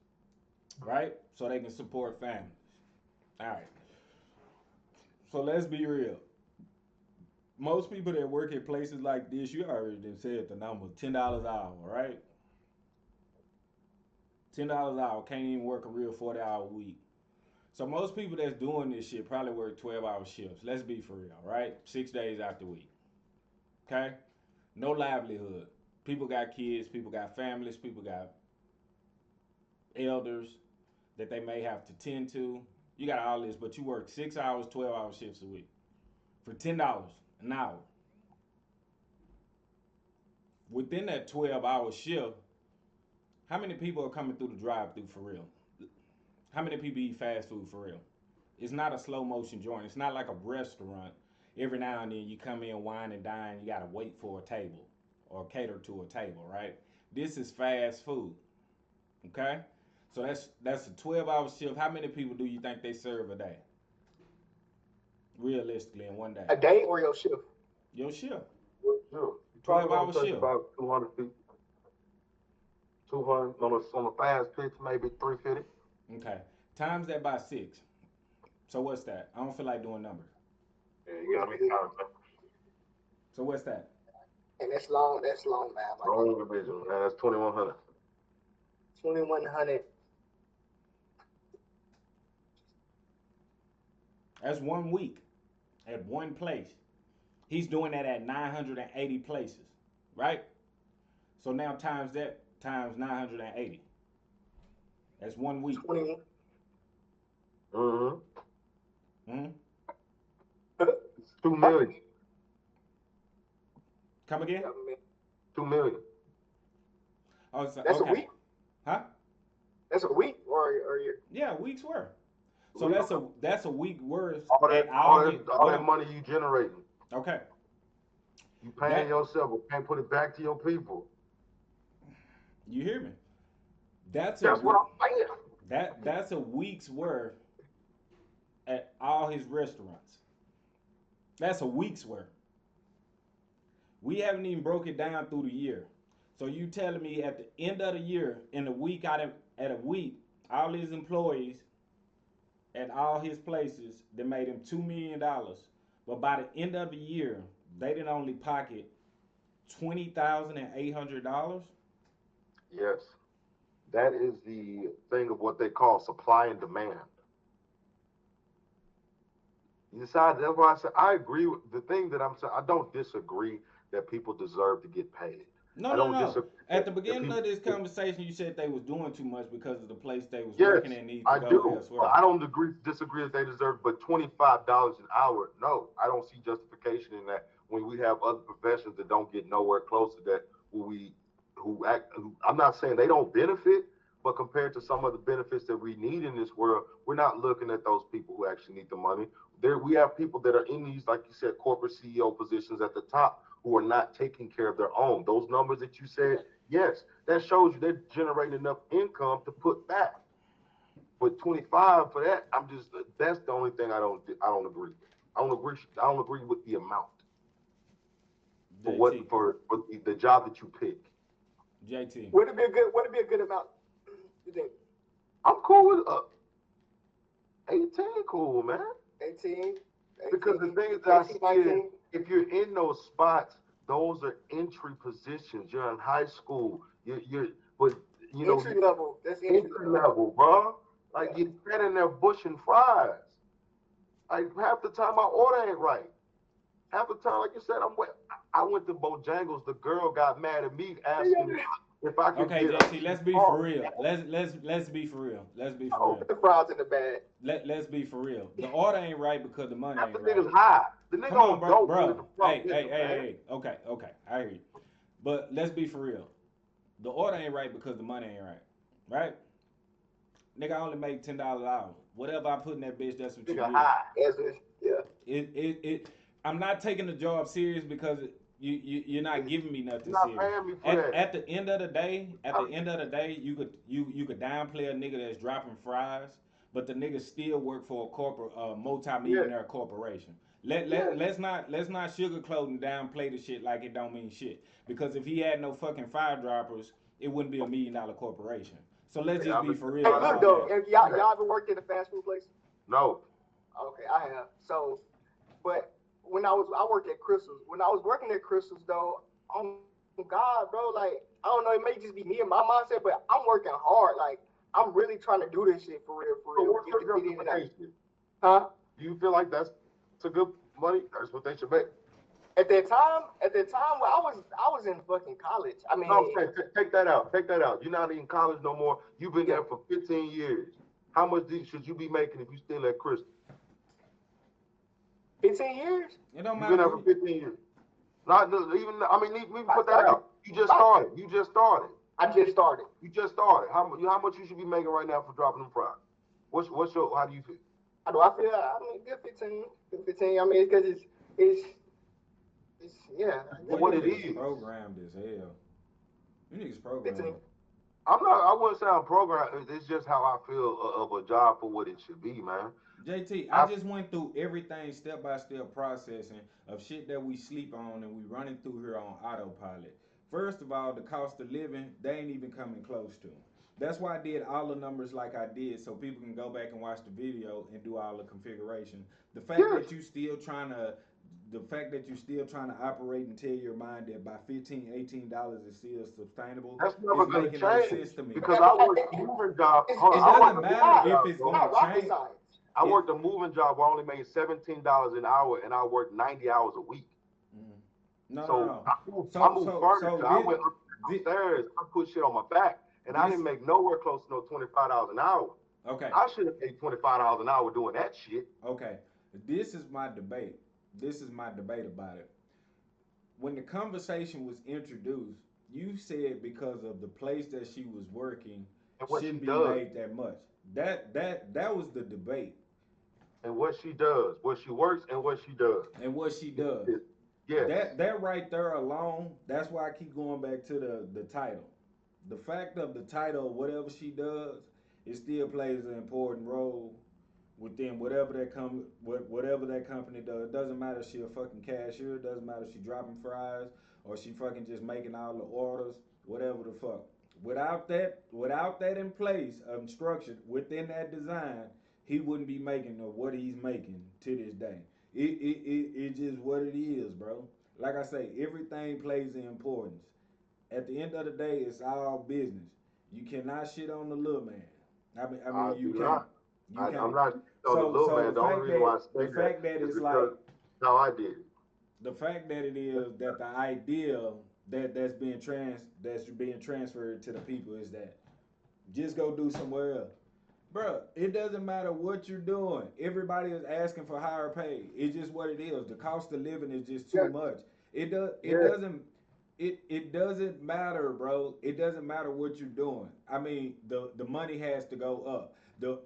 right? So they can support families. All right. So let's be real. Most people that work at places like this, you already done said the number, $10 an hour, right? $10 an hour can't even work a real 40-hour week. So most people that's doing this shit probably work 12-hour shifts. Let's be for real, right? 6 days out the week. Okay? No livelihood. People got kids, people got families, people got elders that they may have to tend to. You got all this, but you work 6 hours, 12-hour shifts a week for $10 an hour. Within that 12-hour shift, how many people are coming through the drive-through for real? How many people eat fast food for real? It's not a slow motion joint. It's not like a restaurant. Every now and then you come in, wine and dine, you gotta wait for a table or cater to a table, right? This is fast food. Okay? So that's a 12-hour shift. How many people do you think they serve a day? Realistically in one day. A day or your shift? Your shift. Sure. You 12 probably hour gonna touch shift. about 200 people. 200 on a fast pitch, maybe 350. Okay. Times that by 6. So what's that? I don't feel like doing numbers. Yeah, you gotta be times. So what's that? And that's long. That's long, man. Wrong division, man. That's 2100. 2,100. That's 1 week at one place. He's doing that at 980 places, right? So now times that times 980. That's 1 week. 20. Mm-hmm. Hmm. It's 2 million. Come again? 2 million. Oh, so, That's okay. a week. Huh? That's a week or you. Yeah, a week's worth. So that's a week worth. All at that money you generating. Okay. You paying yourself, but can't put it back to your people. You hear me? That's what I'm saying. that's a week's worth at all his restaurants. That's a week's worth. We haven't even broke it down through the year. So you telling me at the end of the year, in a week at a week, all these employees at all his places that made him $2 million, but by the end of the year, they didn't only pocket $20,800. Yes. That is the thing of what they call supply and demand. You decide, that's why I said I agree with the thing that I'm saying. I don't disagree that people deserve to get paid. No. At the beginning of this conversation, you said they was doing too much because of the place they was working and need to go elsewhere. I don't disagree that they deserve, but $25 an hour, no, I don't see justification in that when we have other professions that don't get nowhere close to that. I'm not saying they don't benefit, but compared to some of the benefits that we need in this world, we're not looking at those people who actually need the money. We have people that are in these, like you said, corporate CEO positions at the top who are not taking care of their own. Those numbers that you said, yes, that shows you they're generating enough income to put back. But 25 for that, that's the only thing I don't agree with. I don't agree with the amount for the job that you pick. JT. Would it be a good amount? You think? I'm cool with 18, cool, man. 18. Because the thing is that I see if you're in those spots, those are entry positions. You're in high school. But you know, entry level. That's entry level, bro. Like you're standing there bushing fries. Like half the time my order ain't right. Half the time, like you said, I went to Bojangles. The girl got mad at me asking me if I could. Okay, JT, let's be for real. Let's be for real. Let's be for real. Put the fries in the bag. Let's be for real. The order ain't right because the money ain't the right. nigga's high. The nigga Come on, bro. Hey. Okay. I hear you. But let's be for real. The order ain't right because the money ain't right. Right? Nigga, I only make $10 an hour. Whatever I put in that bitch, that's what you get. Yeah. I'm not taking the job serious because you're not giving me nothing You're not serious. paying me for that. At the end of the day, you could downplay a nigga that's dropping fries, but the nigga still work for a corporate Yeah, multi-millionaire corporation. yeah. Let's not sugarcoat and downplay the shit like it don't mean shit. Because if he had no fucking fire droppers, it wouldn't be $1 million corporation. So let's Yeah, just I'm be just for Hey, real look about though, that. if y'all ever worked at a fast food place? no. Okay, I have. So, but when I worked at Crystals. When I was working at Crystals though, oh God, bro, like I don't know, it may just be me and my mindset, but I'm working hard. Like I'm really trying to do this shit for So real. what's Get your the get in and out. justification? Huh? Do you feel like that's a good money? That's what they should make. At that time, well, I was in fucking college. I No, I'm mean, saying take that out. Take that out. You're not in college no more. You've been yeah, there for 15 years. How much should you be making if you still at Crystal? 15 years. It don't You've been there matter. for 15 years. Not even. I mean, even I put that started. out. You just started. You just started. I just started. You just started. How much you should be making right now for dropping them fries? What's your how do you feel? How do I feel? I mean, good 15. Good 15. I mean, it's because it's yeah, For good You what it 15. niggas is. programmed as hell. You niggas 15. programmed. I'm not. I wouldn't say I'm programmed. It's just how I feel of a job for what it should be, man. JT, I I just went through everything step by step processing of shit that we sleep on and we running through here on autopilot. First of all, the cost of living, they ain't even coming close to 'em. That's why I did all the numbers like I did so people can go back and watch the video and do all the configuration. The fact yes. that you still trying to the fact that you're still trying to operate and tell your mind that by $15, $18 is still sustainable That's never is gonna making no change sense to me. because I worked a moving job. Hold on, It I worked doesn't a matter moving not, if job, it's it's bro. gonna not rocket change. science. I It worked a moving job where I only made $17 an hour and I worked 90 hours a week. Mhm. No, no, So no. I So, moved so, so furniture. I this, went this, upstairs. I put shit on my back, and I this didn't make nowhere close to no $25 an hour. okay, I should have paid $25 an hour doing that shit. okay. This is my debate. This is my debate about it. When the conversation was introduced, you said because of the place that she was working And what she shouldn't be does, made that much. That was the debate and what she does, what she works, and what she does. and what she does. Yes. That right there alone, that's why I keep going back to the title. The fact of the title, whatever she does, it still plays an important role within whatever that company does. It doesn't matter if she a fucking cashier, it doesn't matter if she dropping fries or she fucking just making all the orders, whatever the fuck. Without that in place, structured within that design, he wouldn't be making what he's making to this day. It's just what it is, bro. Like I say, everything plays the importance. At the end of the day, it's all business. You cannot shit on the little man. I mean, I you do can't. not. You I'm can't. not on the little So man. The only reason why I the say that fact that is it's because like how I did it. the fact that it is that the idea that's being transferred to the people is that just go do somewhere else. Bruh, it doesn't matter what you're doing. Everybody is asking for higher pay. It's just what it is. The cost of living is just too Yeah, much. It does. It yeah. doesn't. It doesn't matter, bro. It doesn't matter what you're doing. I mean, the money has to go up.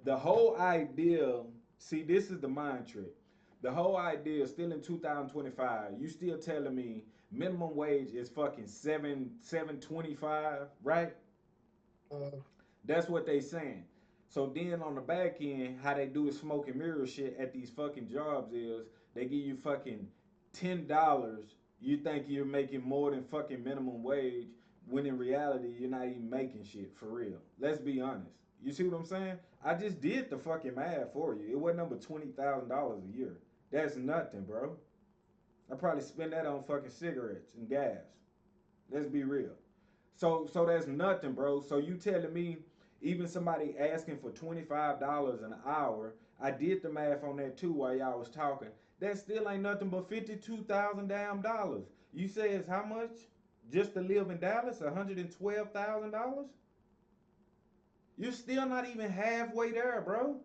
The whole idea. See, this is the mind trick. The whole idea, still in 2025, you still telling me minimum wage is fucking seven 7.25, right? Mm, That's what they saying. So then on the back end, how they do the smoke and mirror shit at these fucking jobs is they give you fucking $10. You think you're making more than fucking minimum wage when in reality you're not even making shit for real. Let's be honest. You see what I'm saying? I just did the fucking math for you. It wasn't number $20,000 a year. That's nothing, bro. I probably spend that on fucking cigarettes and gas. Let's be real. So that's nothing, bro. So you telling me even somebody asking for $25 an hour, I did the math on that too while y'all was talking. That still ain't nothing but 52,000 damn dollars. You say it's how much? Just to live in Dallas, $112,000? You're still not even halfway there, bro.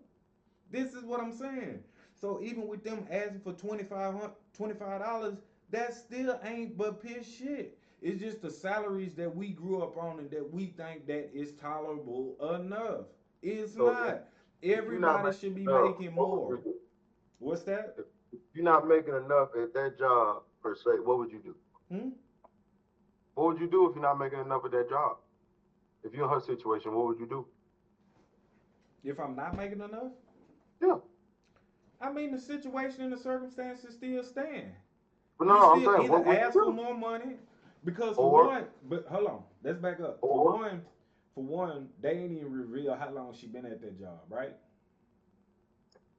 This is what I'm saying. So even with them asking for $25, that still ain't but piss shit. It's just the salaries that we grew up on and that we think that is tolerable enough. It's So not. if you're not Everybody should making be enough, making what would more. you do? What's that? If you're not making enough at that job per se, what would you do? Hmm? What would you do if you're not making enough of that job? If you're in her situation, what would you do? If I'm not making enough, Yeah. I mean the situation and the circumstances still stand. But You no, I'm still saying, either what would you ask for do? more money, because for Or, one, but hold on, let's back up. or, For one, they ain't even reveal how long she been at that job, right?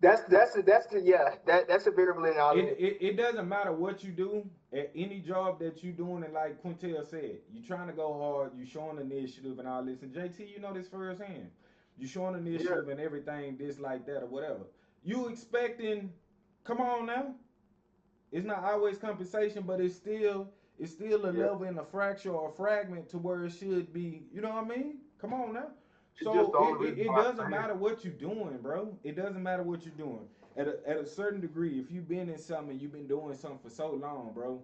That's the yeah, that's a variable in all It, in. it it doesn't matter what you do at any job that you doing, and like Quintel said, you trying to go hard, you showing initiative and all this. And JT, you know this firsthand. You showing yeah, initiative and everything, this like that or whatever. You expecting? Come on now. It's not always compensation, but it's still a yeah. level and a fracture or a fragment to where it should be. You know what I mean? Come on now. It's just So the it, only it, reason it why doesn't I say it. matter what you're doing, bro. It doesn't matter what you're doing. At a certain degree, if you've been in something, you've been doing something for so long, bro.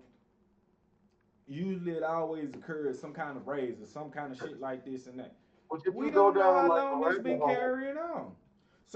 Usually it always occurs some kind of raise or some kind of shit like this and that. But if We you go don't know down how like long a this rabbit been hole, carrying on.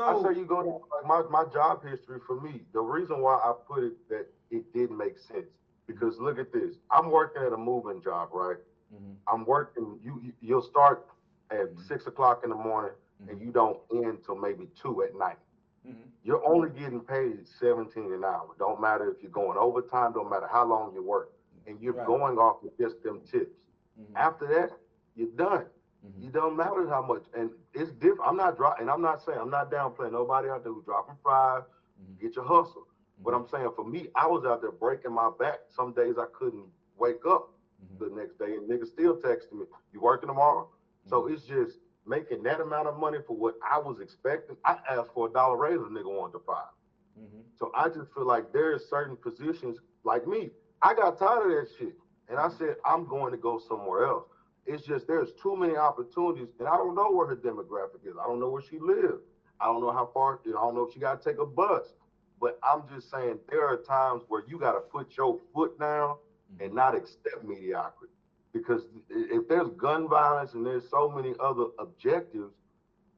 I say So you go down like my job history for me. The reason why I put it that it didn't make sense because look at this. I'm working at a moving job, right? mhm, I'm working. You'll start at mhm, 6 o'clock in the morning and mhm, you don't end till maybe 2 at night. mhm, You're only getting paid 17 an hour. Don't matter if you're going overtime. Don't matter how long you work, and you're right. going off with just them tips. Mhm, After that, you're done. mhm, You don't matter how much, and it's different. I'm not dropping, and I'm not saying I'm not downplaying nobody out there who dropping fries, mhm, get your hustle. But mhm, I'm saying for me, I was out there breaking my back. Some days I couldn't wake up mhm, the next day, and niggas still texting me, "You working tomorrow?" So mhm, it's just making that amount of money for what I was expecting. I asked for $1 raise, a nigga wanted to five. mhm, So I just feel like there's certain positions like me. I got tired of that shit. And I mhm. said, I'm going to go somewhere else. It's just there's too many opportunities, and I don't know where her demographic is. I don't know where she lives. I don't know how far, I don't know if she got to take a bus. But I'm just saying there are times where you got to put your foot down and Mhm. not accept mediocrity. Because if there's gun violence and there's so many other objectives,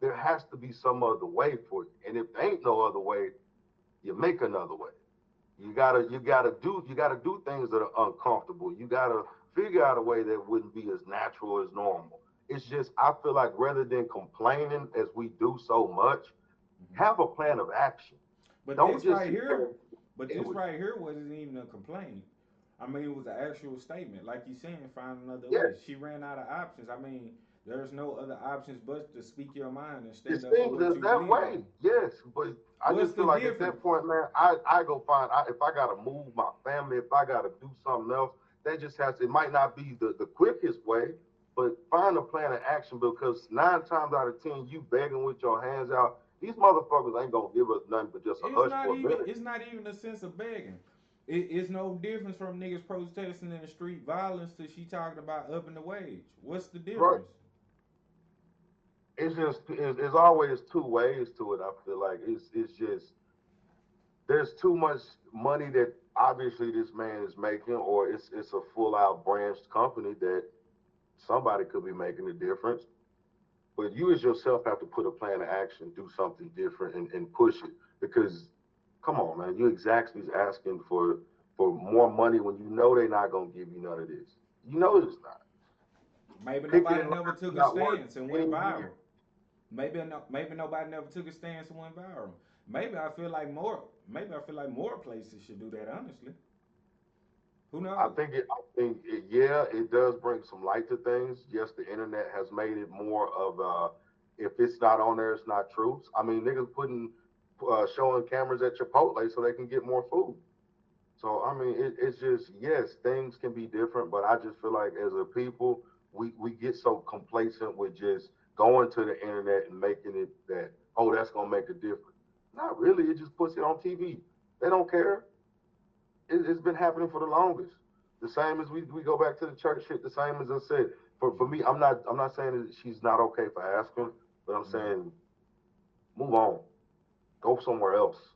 there has to be some other way for it. And if there ain't no other way, you make another way. You gotta do things that are uncomfortable. You gotta figure out a way that wouldn't be as natural as normal. It's just I feel like rather than complaining as we do so much, Mhm. have a plan of action. But Don't this just right sit there here, and but deal this with it. right here wasn't even a complaint. I mean, it was an actual statement, like you saying, find another Yeah, way. She ran out of options. I mean, there's no other options but to speak your mind and it stand up for seems what as you that believe way. in. Yes, but I What's just the feel like at that difference? point, man, I go find if I gotta move my family, if I gotta do something else, that just has it might not be the quickest way, but find a plan of action because 9 times out of 10, you begging with your hands out, these motherfuckers ain't gonna give us nothing but just a It's hush not for a even. minute. It's not even a sense of begging. It's no difference from niggas protesting in the street violence to she talking about upping the wage. What's the Right. difference? It's just it's always two ways to it. I feel like it's just there's too much money that obviously this man is making, or it's a full out branched company that somebody could be making a difference. But you as yourself have to put a plan of action, do something different, and push it. Because come on, man, you exactly asking for more money when you know they're not gonna give you none of this. You know it's not. Maybe Picking nobody in never line took a not work stance and went any year. viral. Maybe nobody never took a stance and went viral. Maybe I feel like more. Maybe I feel like more places should do that. Honestly, who knows? Yeah, it does bring some light to things. Yes, the internet has made it more of if it's not on there, it's not true. I mean, niggas putting showing cameras at Chipotle so they can get more food. So I mean, it's just yes, things can be different, but I just feel like as a people, we get so complacent with just going to the internet and making it that oh that's gonna make a difference. Not really. It just puts it on TV. They don't care. It's been happening for the longest. The same as we go back to the church shit. The same as I said. For Mm-hmm. me, I'm not saying that she's not okay for asking, but I'm Mm-hmm. saying move on, go somewhere else.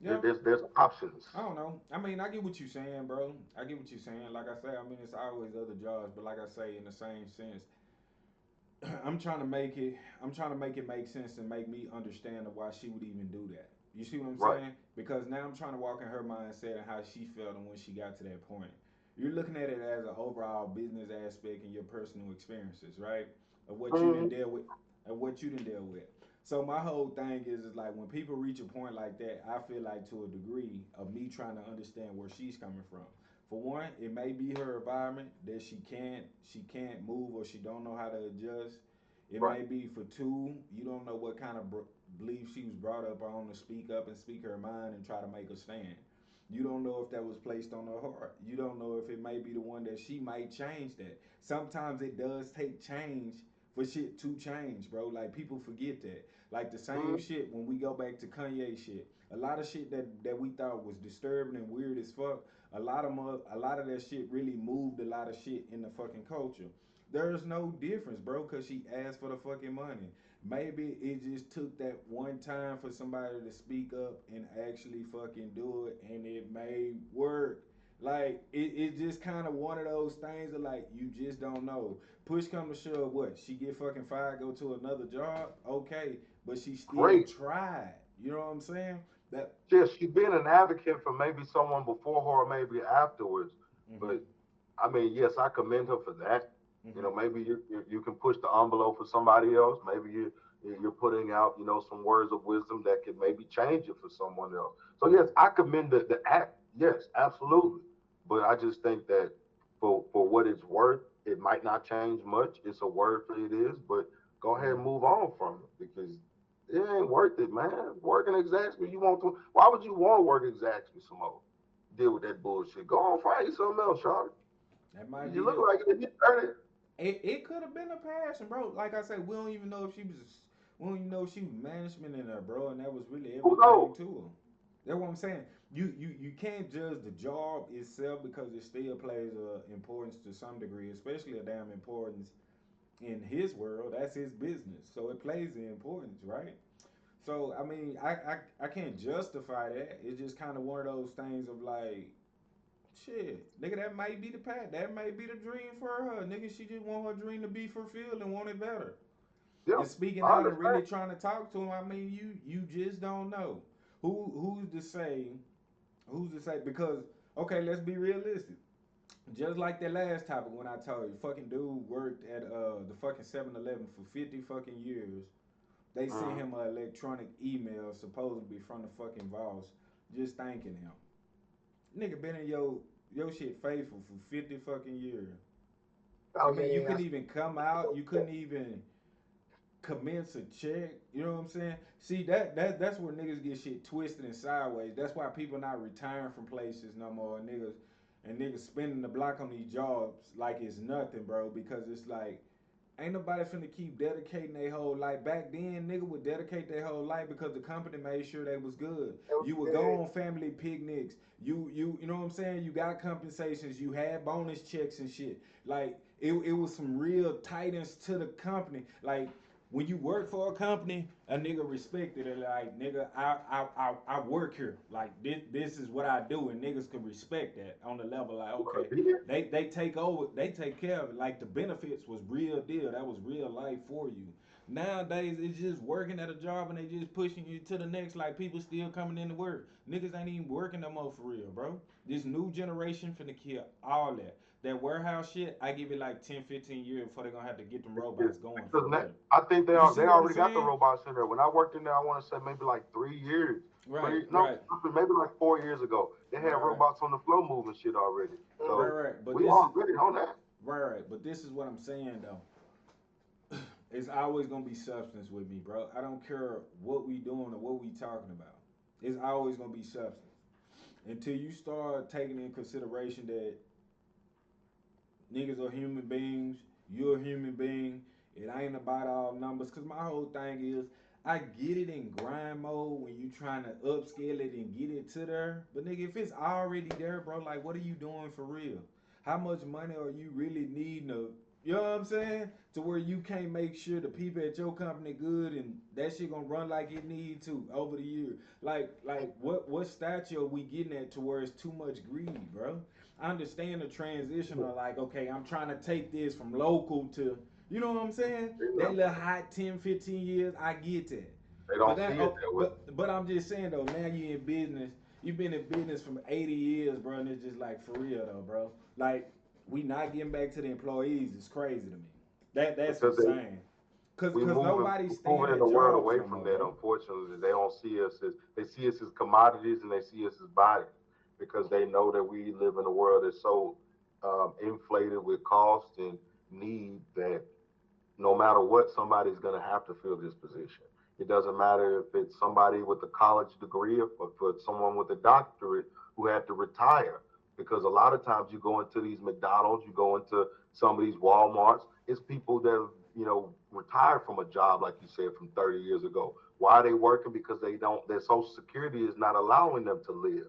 Yeah, There's options. I don't know. I mean, I get what you're saying, bro. I get what you're saying. Like I say, I mean, it's always other jobs, but like I say, in the same sense, I'm trying to make it. I'm trying to make it make sense and make me understand why she would even do that. You see what I'm Right. saying? Because now I'm trying to walk in her mindset and how she felt and when she got to that point. You're looking at it as an overall business aspect and your personal experiences, right? Of what you didn't Mhm. deal with, of what you didn't deal with. So my whole thing is like when people reach a point like that, I feel like to a degree of me trying to understand where she's coming from. For one, it may be her environment that she can't move or she don't know how to adjust. It Right. may be for two, you don't know what kind of belief she was brought up on to speak up and speak her mind and try to make a stand. You don't know if that was placed on her heart. You don't know if it may be the one that she might change that. Sometimes it does take change for shit to change, bro. Like people forget that. Like the same Mhm. shit when we go back to Kanye shit. A lot of shit that we thought was disturbing and weird as fuck. A lot of that shit really moved a lot of shit in the fucking culture. There's no difference, bro, cause she asked for the fucking money. Maybe it just took that one time for somebody to speak up and actually fucking do it, and it may work. Like it's just kind of one of those things that like you just don't know. Push come to shove, what she get fucking fired, go to another job, okay, but she still Great. tried. You know what I'm saying? That. Yeah, she's been an advocate for maybe someone before her or maybe afterwards. Mhm. But I mean, yes, I commend her for that. You Mhm. know, maybe you can push the envelope for somebody else. Maybe you're putting out, some words of wisdom that could maybe change it for someone else. So yes, I commend the act. Yes, absolutely. But I just think that for what it's worth, it might not change much. It's a word for it is, but go ahead and Mhm. move on from it because it ain't worth it, man. Working exactly you want to. Why would you want to work exactly some more? Deal with that bullshit. Go on, find you something else, Charlie. That might You be look the. like you 30. It could have been a passion, bro. Like I said, we don't even know if she was. We don't even know if she was management in her, bro, and that was really Who knows? everything to her. That's what I'm saying. You can't judge the job itself because it still plays importance to some degree, especially a damn importance in his world. That's his business, so it plays the importance, right? So I mean, I can't justify that. It's just kind of one of those things of like, shit, nigga, that might be the path. That might be the dream for her. Nigga, she just want her dream to be fulfilled and want it better. Yeah, And speaking I out and understand. really trying to talk to him, I mean, you just don't know. Who's to say? Who's to say? Because okay, let's be realistic. Just like that last topic when I told you, fucking dude worked at the fucking 7-Eleven for 50 fucking years. They sent Mm-hmm. him an electronic email supposedly from the fucking boss, just thanking him. Nigga been in your shit faithful for 50 fucking years. I I mean, you mean, couldn't even come out. You couldn't even commence a check. You know what I'm saying? See that's where niggas get shit twisted and sideways. That's why people not retiring from places no more. And niggas spending the block on these jobs like it's nothing, bro. Because it's like ain't nobody finna keep dedicating their whole life. Back then, nigga would dedicate their whole life because the company made sure they was good. that was You would go good. on family picnics. You know what I'm saying? You got compensations. You had bonus checks and shit. Like it was some real tightness to the company. Like when you work for a company, a nigga respected it. Like nigga, I work here. Like this is what I do, and niggas can respect that on the level. Like okay, they take over, they take care of it. Like the benefits was real deal. That was real life for you. Nowadays it's just working at a job and they just pushing you to the next. Like people still coming into work. Niggas ain't even working no more for real, bro. This new generation finna kill all that. That warehouse shit, I give it like 10, 15 years before they gonna have to get them Because robots going for real. I think You they see what I'm already got the saying? robots in there. When I worked in there, I want to say maybe like 3 years. Right, Three, no, right, maybe like 4 years ago. They had right, robots on the floor moving shit already. right, So Mm-hmm. right. But we this is already on that. right. But this is what I'm saying though. It's always gonna be substance with me, bro. I don't care what we doing or what we talking about. It's always gonna be substance until you start taking in consideration that niggas are human beings. You're a human being. It ain't about all numbers. Cause my whole thing is, I get it in grind mode when you trying to upscale it and get it to there. But nigga, if it's already there, bro, like what are you doing for real? How much money are you really needing to, you know what I'm saying? To where you can't make sure the people at your company good and that shit gonna run like it need to over the years. Like what stature are we getting at to where it's too much greed, bro? I understand the transition of like, okay, I'm trying to take this from local to, you know what I'm saying? You That know, little hot 10, 15 years, I get that. they But don't see that, it oh, that way. but I'm just saying though, now you in business You've been in business from 80 years, bro, and it's just like for real though, bro. Like we not getting back to the employees is crazy to me. That's because they insane. Cause we cause moving nobody's we staying moving in at the world jobs away no from more, that. bro. Unfortunately, they don't see us as they see us as commodities and they see us as bodies because they know that we live in a world that's so inflated with cost and need that no matter what, somebody's going to have to fill this position. It doesn't matter if it's somebody with a college degree or for someone with a doctorate who had to retire. Because a lot of times you go into these McDonald's, you go into some of these Walmarts, it's people that have, retired from a job, like you said, from 30 years ago. Why are they working? Because they don't, their social security is not allowing them to live.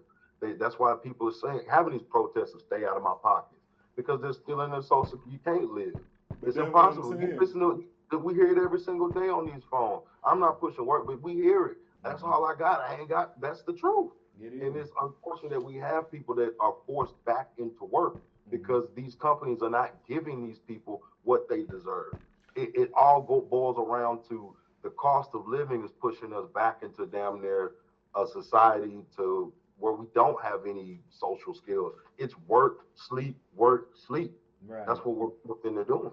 That's why people are saying, having these protests of stay out of my pockets because they're still in their social, you can't live. But It's that's what I'm impossible. You saying. listen to we hear it every single day on these phones. I'm not pushing work, but we hear it. That's Mm-hmm. all I got. I ain't got. That's the truth. It And is. it's unfortunate that we have people that are forced back into work Mm-hmm. because these companies are not giving these people what they deserve. It all boils around to the cost of living is pushing us back into damn near a society to where we don't have any social skills. It's work, sleep, work, sleep. Right. That's what we're within there doing.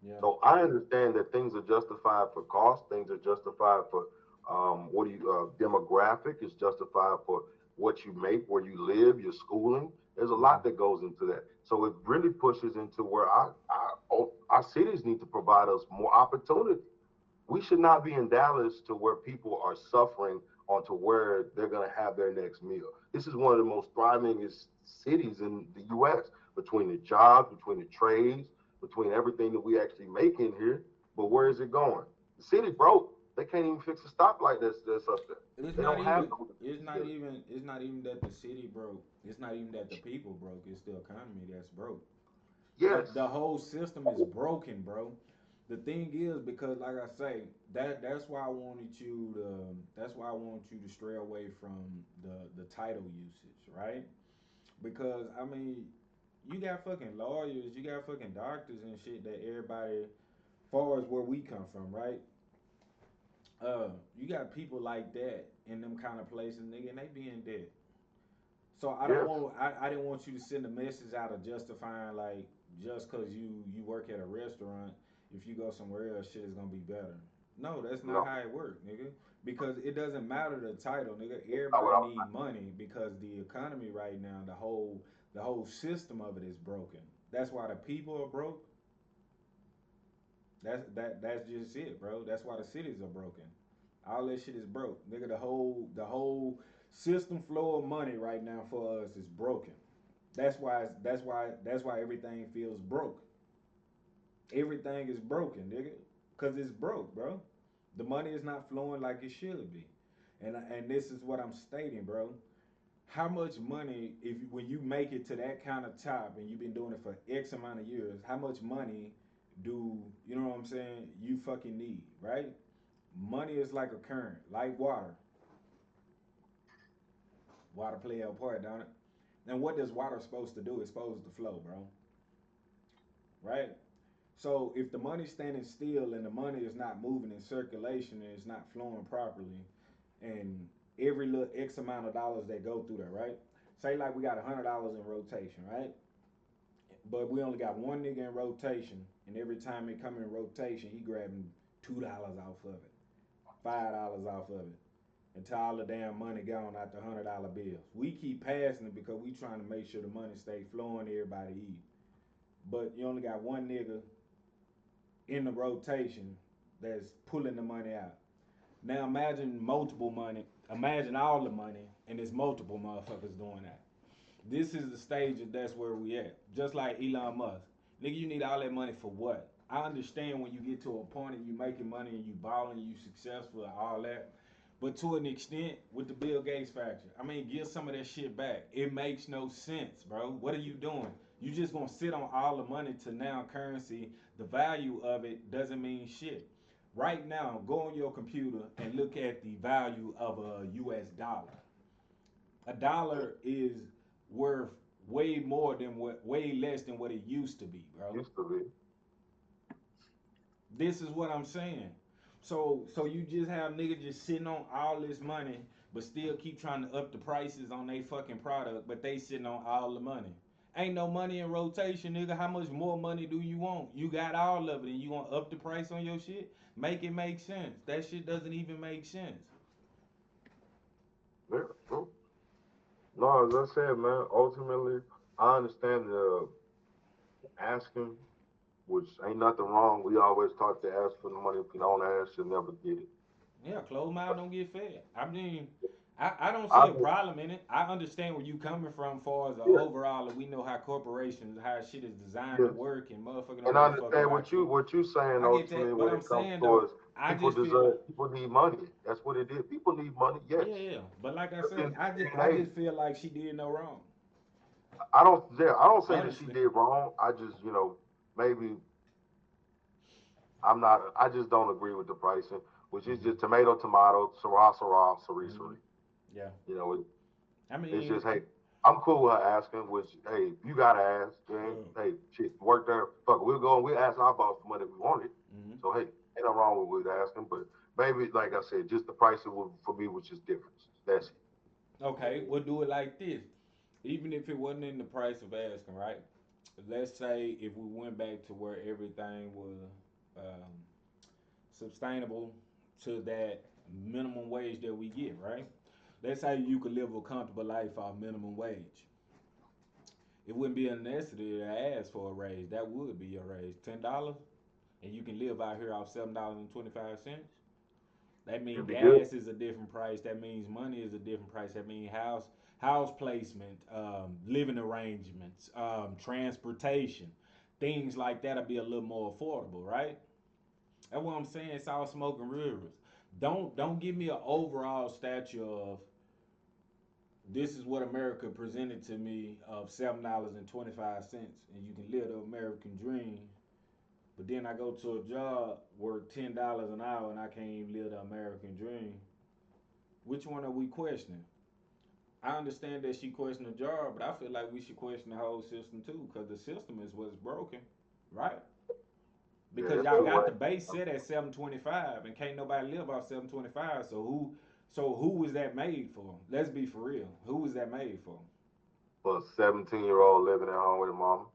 Yeah. So I understand that things are justified for cost, things are justified for demographic, it's justified for what you make, where you live, your schooling. There's a Mm-hmm. lot that goes into that. So it really pushes into where our cities need to provide us more opportunity. We should not be in Dallas to where people are suffering onto where they're going to have their next meal. This is one of the most thriving cities in the U.S. between the jobs, between the trades, between everything that we actually make in here. But where is it going? The city broke. They can't even fix a stoplight that's up there. It's They not don't have even. no It's not facility. even. It's not even that the city broke. It's not even that the people broke. It's the economy that's broke. Yes. The whole system is broken, bro. The thing is because like I say, that's why I wanted you to that's why I want you to stray away from the title usage, right? Because I mean, you got fucking lawyers, you got fucking doctors and shit that everybody far as where we come from, right? You got people like that in them kind of places, nigga, and they be in debt. So Yes. I didn't want you to send a message out of justifying like just cause you work at a restaurant, if you go somewhere else, shit is gonna be better. No, that's not No. how it works, nigga. Because it doesn't matter the title, nigga. Not what Everybody I need money because the economy right now, the whole system of it is broken. That's why the people are broke. That's just it, bro. That's why the cities are broken. All that shit is broke, nigga. The whole system flow of money right now for us is broken. That's why everything feels broke. Everything is broken, nigga, cause it's broke, bro. The money is not flowing like it should be, and this is what I'm stating, bro. How much money if when you make it to that kind of top and you've been doing it for X amount of years, how much money do you know what I'm saying? You fucking need, right? Money is like a current, like water. Water play a part, don't it? And what does water supposed to do? It's supposed to flow, bro. Right? So if the money's standing still and the money is not moving in circulation and it's not flowing properly, and every little X amount of dollars that go through there, right? Say like we got $100 in rotation, right? But we only got one nigga in rotation, and every time he come in rotation, he grabbing $2 off of it, $5 off of it, until all the damn money gone out the $100 bills. We keep passing it because we trying to make sure the money stay flowing, everybody eat. But you only got one nigga in the rotation that's pulling the money out. Now imagine multiple money. Imagine all the money, and there's multiple motherfuckers doing that. This is the stage that that's where we at. Just like Elon Musk. Nigga, you need all that money for what? I understand when you get to a point and you making money and you balling, you successful and all that. But to an extent, with the Bill Gates factor, I mean, give some of that shit back. It makes no sense, bro. What are you doing? You just gonna sit on all the money to now currency. The value of it doesn't mean shit. Right now, go on your computer and look at the value of a US dollar. A dollar is worth way less than what it used to be, bro. Used to be. This is what I'm saying. So you just have niggas just sitting on all this money, but still keep trying to up the prices on they fucking product, but they sitting on all the money. Ain't no money in rotation, nigga. How much more money do you want? You got all of it, and you want to up the price on your shit? Make it make sense. That shit doesn't even make sense. Yeah, true. No, as I said, man, ultimately, I understand the asking, which ain't nothing wrong. We always talk to ask for the money. If you don't ask, you'll never get it. Yeah, closed mouth don't get fed. I mean, I don't see I a just, problem in it. I understand where you coming from far as the yeah, overall, and we know how corporations, how shit is designed to yes. work, and motherfucker don't And give I a fuck understand about you. what you saying I get ultimately that, but when I'm it comes saying though, towards I people just feel like, deserve, people need money. That's what it is. People need money, yes. yeah, yeah. But like I But say, in I this day, just feel like she did no wrong, I don't say that she honestly. did wrong. I just, maybe I'm not. I just don't agree with the pricing, which is just Hmm. tomato, tomato, sarah, sarah, sari, Hmm. sari. Yeah. You know, I it's mean, just, hey, I'm cool with her asking, which, hey, you gotta ask, man. yeah. Hey, shit, work there. Fuck it, we'll go and we'll ask our boss for money if we want it. Hmm. So, hey, ain't nothing wrong with asking, but maybe, like I said, just the pricing for me was just different. That's it. Okay, we'll do it like this. Even if it wasn't in the price of asking, right? Let's say if we went back to where everything was um, sustainable to that minimum wage that we get, right? Let's say you could live a comfortable life off minimum wage. It wouldn't be a necessity to ask for a raise. That would be your raise. $10, and you can live out here off $7.25. That means It'd be good. gas is a different price. That means money is a different price. That means house placement, living arrangements, transportation, things like that'll be a little more affordable, right? That's what I'm saying. It's all smoke and rivers. Don't give me an overall stature of this is what America presented to me of $7.25, and you can live the American dream. But then I go to a job worth $10 an hour and I can't even live the American dream. Which one are we questioning? I understand that she questioned the job, but I feel like we should question the whole system too, because the system is what's broken, right? Yeah, Because it's y'all too got late. the base set at 725, and can't nobody live off 725. So who was that made for? Let's be for real. Who was that made for? For a 17-year-old living at home with a mama,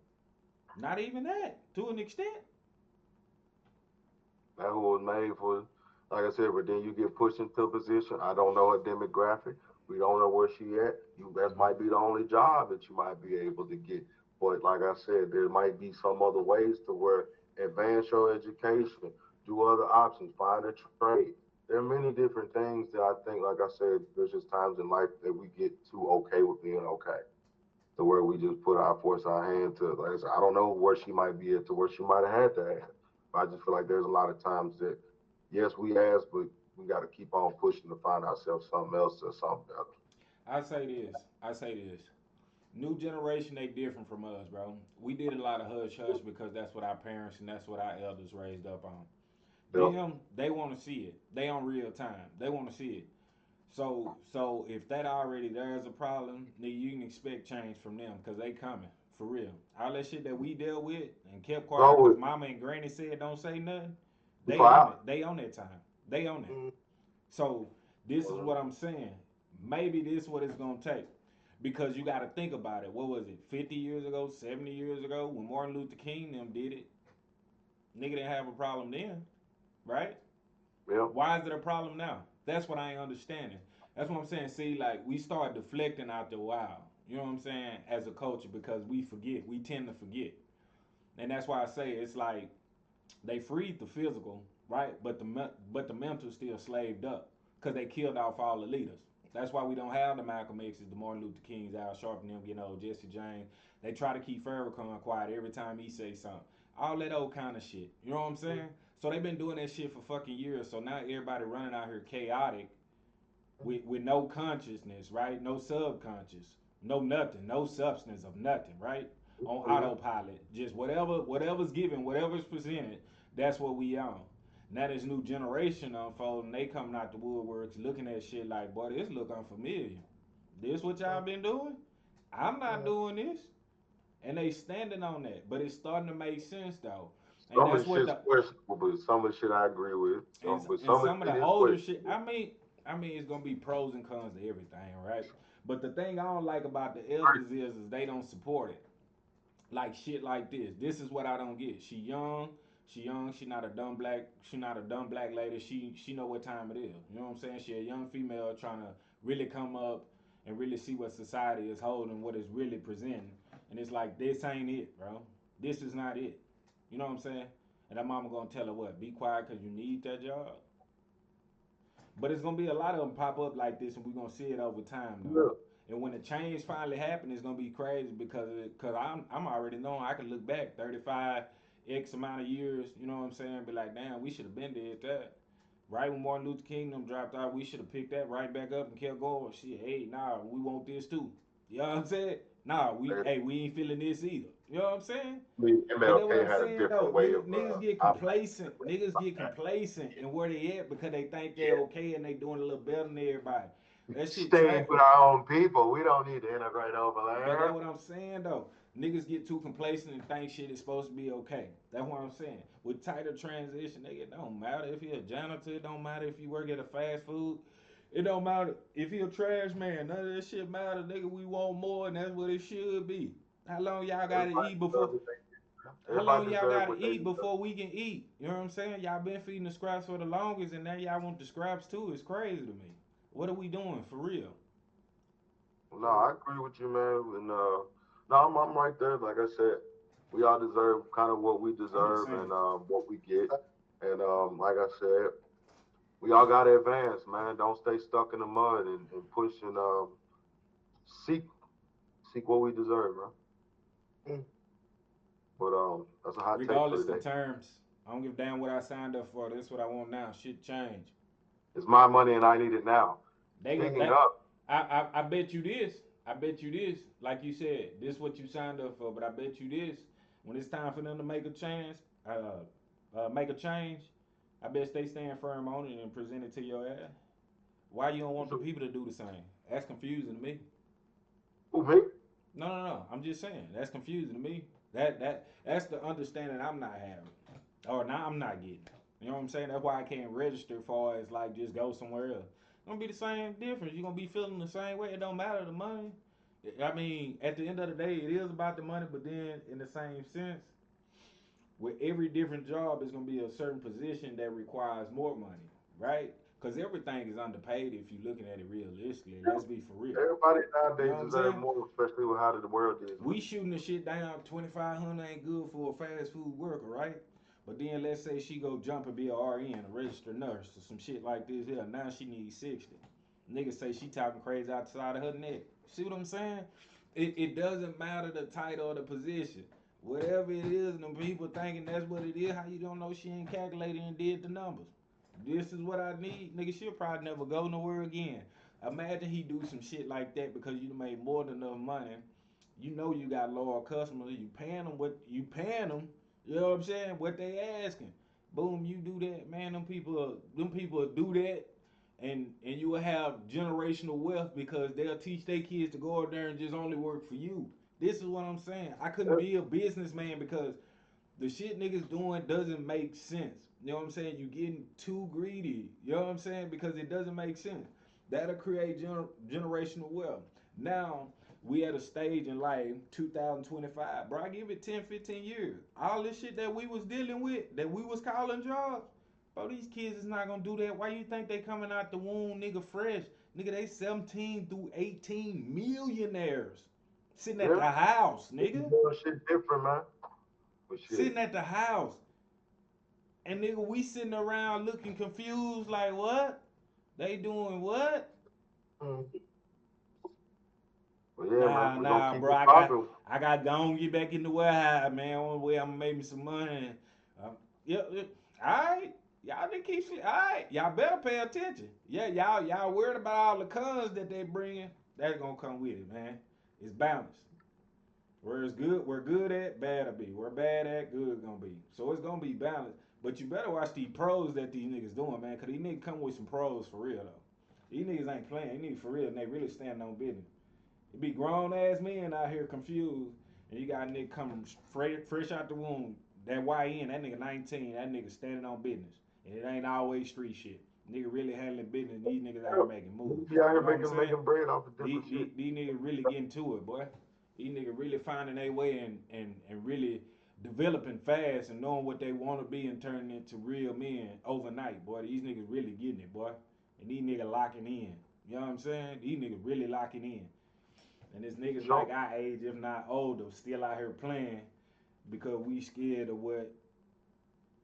Not even that, to an extent. that who was made for, like I said, but then you get pushed into a position. I don't know her demographic. We don't know where she at. That Mm-hmm. might be the only job that you might be able to get. But like I said, there might be some other ways to where advance your education, do other options, find a trade. There are many different things that I think, like I said, there's just times in life that we get too okay with being okay. To where we just put our force our hand to, like I said, I don't know where she might be at to where she might have had to ask. But I just feel like there's a lot of times that, yes, we ask, but we got to keep on pushing to find ourselves something else or something better. I say this. I say this. New generation, they different from us, bro. We did a lot of hush hush because that's what our parents and that's what our elders raised up on. Yep. Them, they want to see it. They on real time. They want to see it. So if that already there's a problem, then you can expect change from them because they coming for real. All that shit that we dealt with and kept quiet So because mama and granny said don't say nothing. They before on I, it. They on that time. They on that. Mm, So this is what I'm saying. Maybe this is what it's gonna take. Because you gotta think about it. What was it, 50 years ago, 70 years ago, when Martin Luther King them did it, nigga didn't have a problem then, right? yeah, Why is it a problem now? That's what I ain't understanding. That's what I'm saying. See, like we start deflecting out the wild. You know what I'm saying? As a culture, because we forget. We tend to forget. And that's why I say it's like they freed the physical, right? But the mental still slaved up because they killed off all the leaders. That's why we don't have the Malcolm X's, the Martin Luther Kings, Al Sharpton, them, Jesse James. They try to keep Farrakhan quiet every time he say something. All that old kind of shit. You know what I'm saying? So they've been doing that shit for fucking years. So now everybody running out here chaotic with no consciousness, right? No subconscious, no nothing, no substance of nothing, right? On mm-hmm. autopilot, just whatever's given, whatever's presented, that's what we on. Now this new generation unfolding, they coming out the woodworks looking at shit like, boy, this look unfamiliar. This what y'all been doing? I'm not mm, doing this. And they standing on that. But it's starting to make sense though. And Some of that's the what shit's the questionable, but some of the shit I agree with. But and some of some of the the shit is older shit. questionable. I mean, it's gonna be pros and cons to everything, right? But the thing I don't like about the elders is they don't support it. Like shit like this. This is what I don't get. She young. She young. She not a dumb black. She not a dumb black lady. She know what time it is. You know what I'm saying? She a young female trying to really come up and really see what society is holding, what it's really presenting. And it's like this ain't it, bro. This is not it. You know what I'm saying? And that mama gonna tell her what? Be quiet because you need that job. But it's gonna be a lot of them pop up like this, and we're gonna see it over time, though. Yeah. And when the change finally happens, it's gonna be crazy because I'm already knowing I can look back 35 X amount of years, you know what I'm saying? Be like, damn, we should have been did that. Right when Martin Luther King them dropped out, we should have picked that right back up and kept going. Shit, hey, nah, we want this too. You know what I'm saying? Nah, And, we ain't feeling this either. You know what I'm saying? I mean, But that's what MLK I'm had a saying different though. way of Niggas get operating. complacent. Niggas get complacent in where they at because they think they okay and they doing a little better than everybody. That shit Stay trash. with our own people. We don't need to integrate over But that's there. what I'm saying though. Niggas get too complacent and think shit is supposed to be okay. That's what I'm saying. With tighter transition, nigga, it don't matter if you're a janitor. It don't matter if you work at a fast food. It don't matter if you're a trash man. None of that shit matter, nigga. We want more, and that's what it should be. How long y'all gotta Everybody eat deserves before? what they deserve. How long Everybody y'all deserves gotta what they eat deserve. before we can eat? You know what I'm saying? Y'all been feeding the scraps for the longest, and now y'all want the scraps too. It's crazy to me. What are we doing for real? No, I agree with you, man. And no, I'm right there. Like I said, we all deserve kind of what we I'm just deserve saying. and what we get. And like I said, we all got to advance, man. Don't stay stuck in the mud and push and seek seek what we deserve, man. Mm. But that's a hot take for Regardless of today. terms, I don't give a damn what I signed up for. This is what I want now. Shit change. It's my money and I need it now. They go Speaking that up, I bet you this. I bet you this. Like you said, this is what you signed up for. But I bet you this. When it's time for them to make a change, I bet they stand firm on it and present it to your ass. Why you don't want the so, people to do the same? That's confusing to me. who me? No. I'm just saying that's confusing to me. That's the understanding I'm not having, or now I'm not getting. You know what I'm saying? That's why I can't register for as like just go somewhere else. It's gonna be the same difference. You're gonna be feeling the same way. It don't matter the money. I mean, at the end of the day, it is about the money, but then in the same sense, with every different job, it's gonna be a certain position that requires more money, right? Because everything is underpaid if you're looking at it realistically. Let's be for real. Everybody You know nowadays what I'm deserve saying? more, especially with how the world is, man. We shooting the shit down. 2,500 ain't good for a fast food worker, right? But then let's say she go jump and be a RN, a registered nurse, or some shit like this here. Now she needs 60. Niggas say she talking crazy outside of her neck. See what I'm saying? It doesn't matter the title or the position. Whatever it is, and them people thinking that's what it is, how you don't know she ain't calculated and did the numbers? This is what I need. Nigga, she'll probably never go nowhere again. Imagine he do some shit like that because you made more than enough money. You know you got loyal customers. You paying them what you paying them. You know what I'm saying? What they asking. Boom, you do that, man. Them people do that, and you will have generational wealth because they'll teach their kids to go out there and just only work for you. This is what I'm saying. I couldn't Yeah, be a businessman because the shit niggas doing doesn't make sense. You know what I'm saying? You getting too greedy. You know what I'm saying? Because it doesn't make sense. That'll create generational wealth. Now we at a stage in life, 2025, bro. I give it 10, 15 years. All this shit that we was dealing with, that we was calling jobs, bro. These kids is not gonna do that. Why you think they coming out the womb, nigga, fresh? Nigga, they 17 through 18 millionaires sitting at yeah. the house, We nigga, doing shit different, man. But shit, sitting at the house. And nigga, we sitting around looking confused, like what? They doing what? Mm. but yeah, man, Nah, we're gonna nah, keep bro. it I got, popping. I got to go and get back in the warehouse, man. One way I'm gonna make me some money. Yeah. All right, y'all didn't keep shit. All right, y'all better pay attention. Yeah, y'all worried about all the cons that they bringing. That's gonna come with it, man. It's balance. Where it's good, we're good at, bad'll be. We're bad at, good gonna be. So it's gonna be balanced. But you better watch these pros that these niggas doing, man. Cause these niggas come with some pros for real though. These niggas ain't playing. These niggas for real and they really standing on business. It be grown ass men out here confused. And you got a nigga coming fresh out the womb. That YN, that nigga 19, that nigga standing on business. And it ain't always street shit. Nigga really handling business. These niggas out here making moves. Be out here You know what I'm saying? making bread off of different shit. These niggas really getting to it, boy. These niggas really finding their way and really developing fast and knowing what they want to be and turning into real men overnight, boy. These niggas really getting it, boy. And these niggas locking in. You know what I'm saying? These niggas really locking in. And it's niggas Sure. like our age, if not older, still out here playing because we scared of what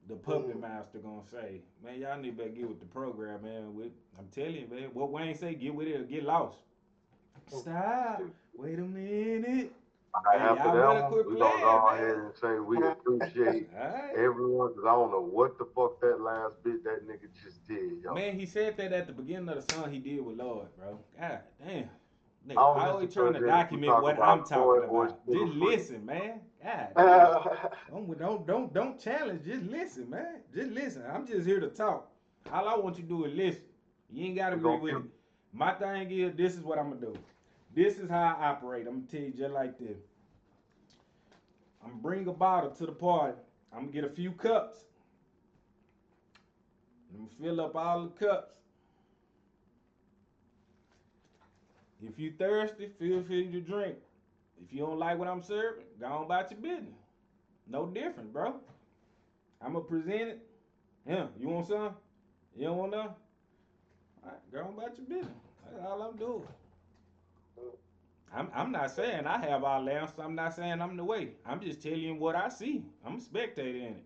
the puppet master gonna say. Man, y'all need to better get with the program, man. I'm telling you, man. What Wayne say, get with it or get lost. Stop. Wait a minute. Right, Man, after y'all that better one, quit we gonna playing, go man. ahead and say we appreciate Alright. everyone, because I don't know what the fuck that last bit that nigga just did, yo. Man, he said that at the beginning of the song he did with Lord, bro. God damn. Nigga, I don't I always listen to trying to it, document talk what about I'm talking Floyd or about. Sugar Just Free. listen, man. God damn. Don't challenge. Just listen, man. Just listen. I'm just here to talk. All I want you to do is listen. You ain't gotta We agree gonna with keep- it. My thing is, this is what I'm gonna do. This is how I operate. I'm gonna tell you just like this. I'm gonna bring a bottle to the party. I'm gonna get a few cups. I'm gonna fill up all the cups. If you thirsty, feel free to drink. If you don't like what I'm serving, go on about your business. No different, bro. I'm gonna present it. Yeah, you want some? You don't want none? All right, go on about your business. That's all I'm doing. I'm not saying I have all the answers. I'm not saying I'm the way. I'm just telling you what I see. I'm a spectator in it.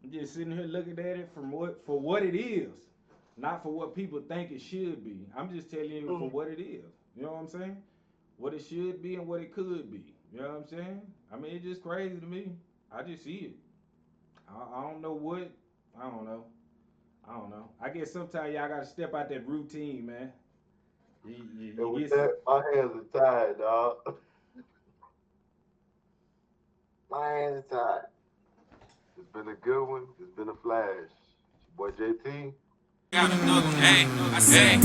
I'm just sitting here looking at it for what it is, not for what people think it should be. I'm just telling you for what it is. You know what I'm saying? What it should be and what it could be. You know what I'm saying? I mean, it's just crazy to me. I just see it. I don't know what. I don't know. I guess sometimes y'all gotta step out that routine, man. You And with get some, that, my hands are tied, dog. My hands are tied. It's been a good one. It's been a flash. It's your boy JT. Got another, hey, I say,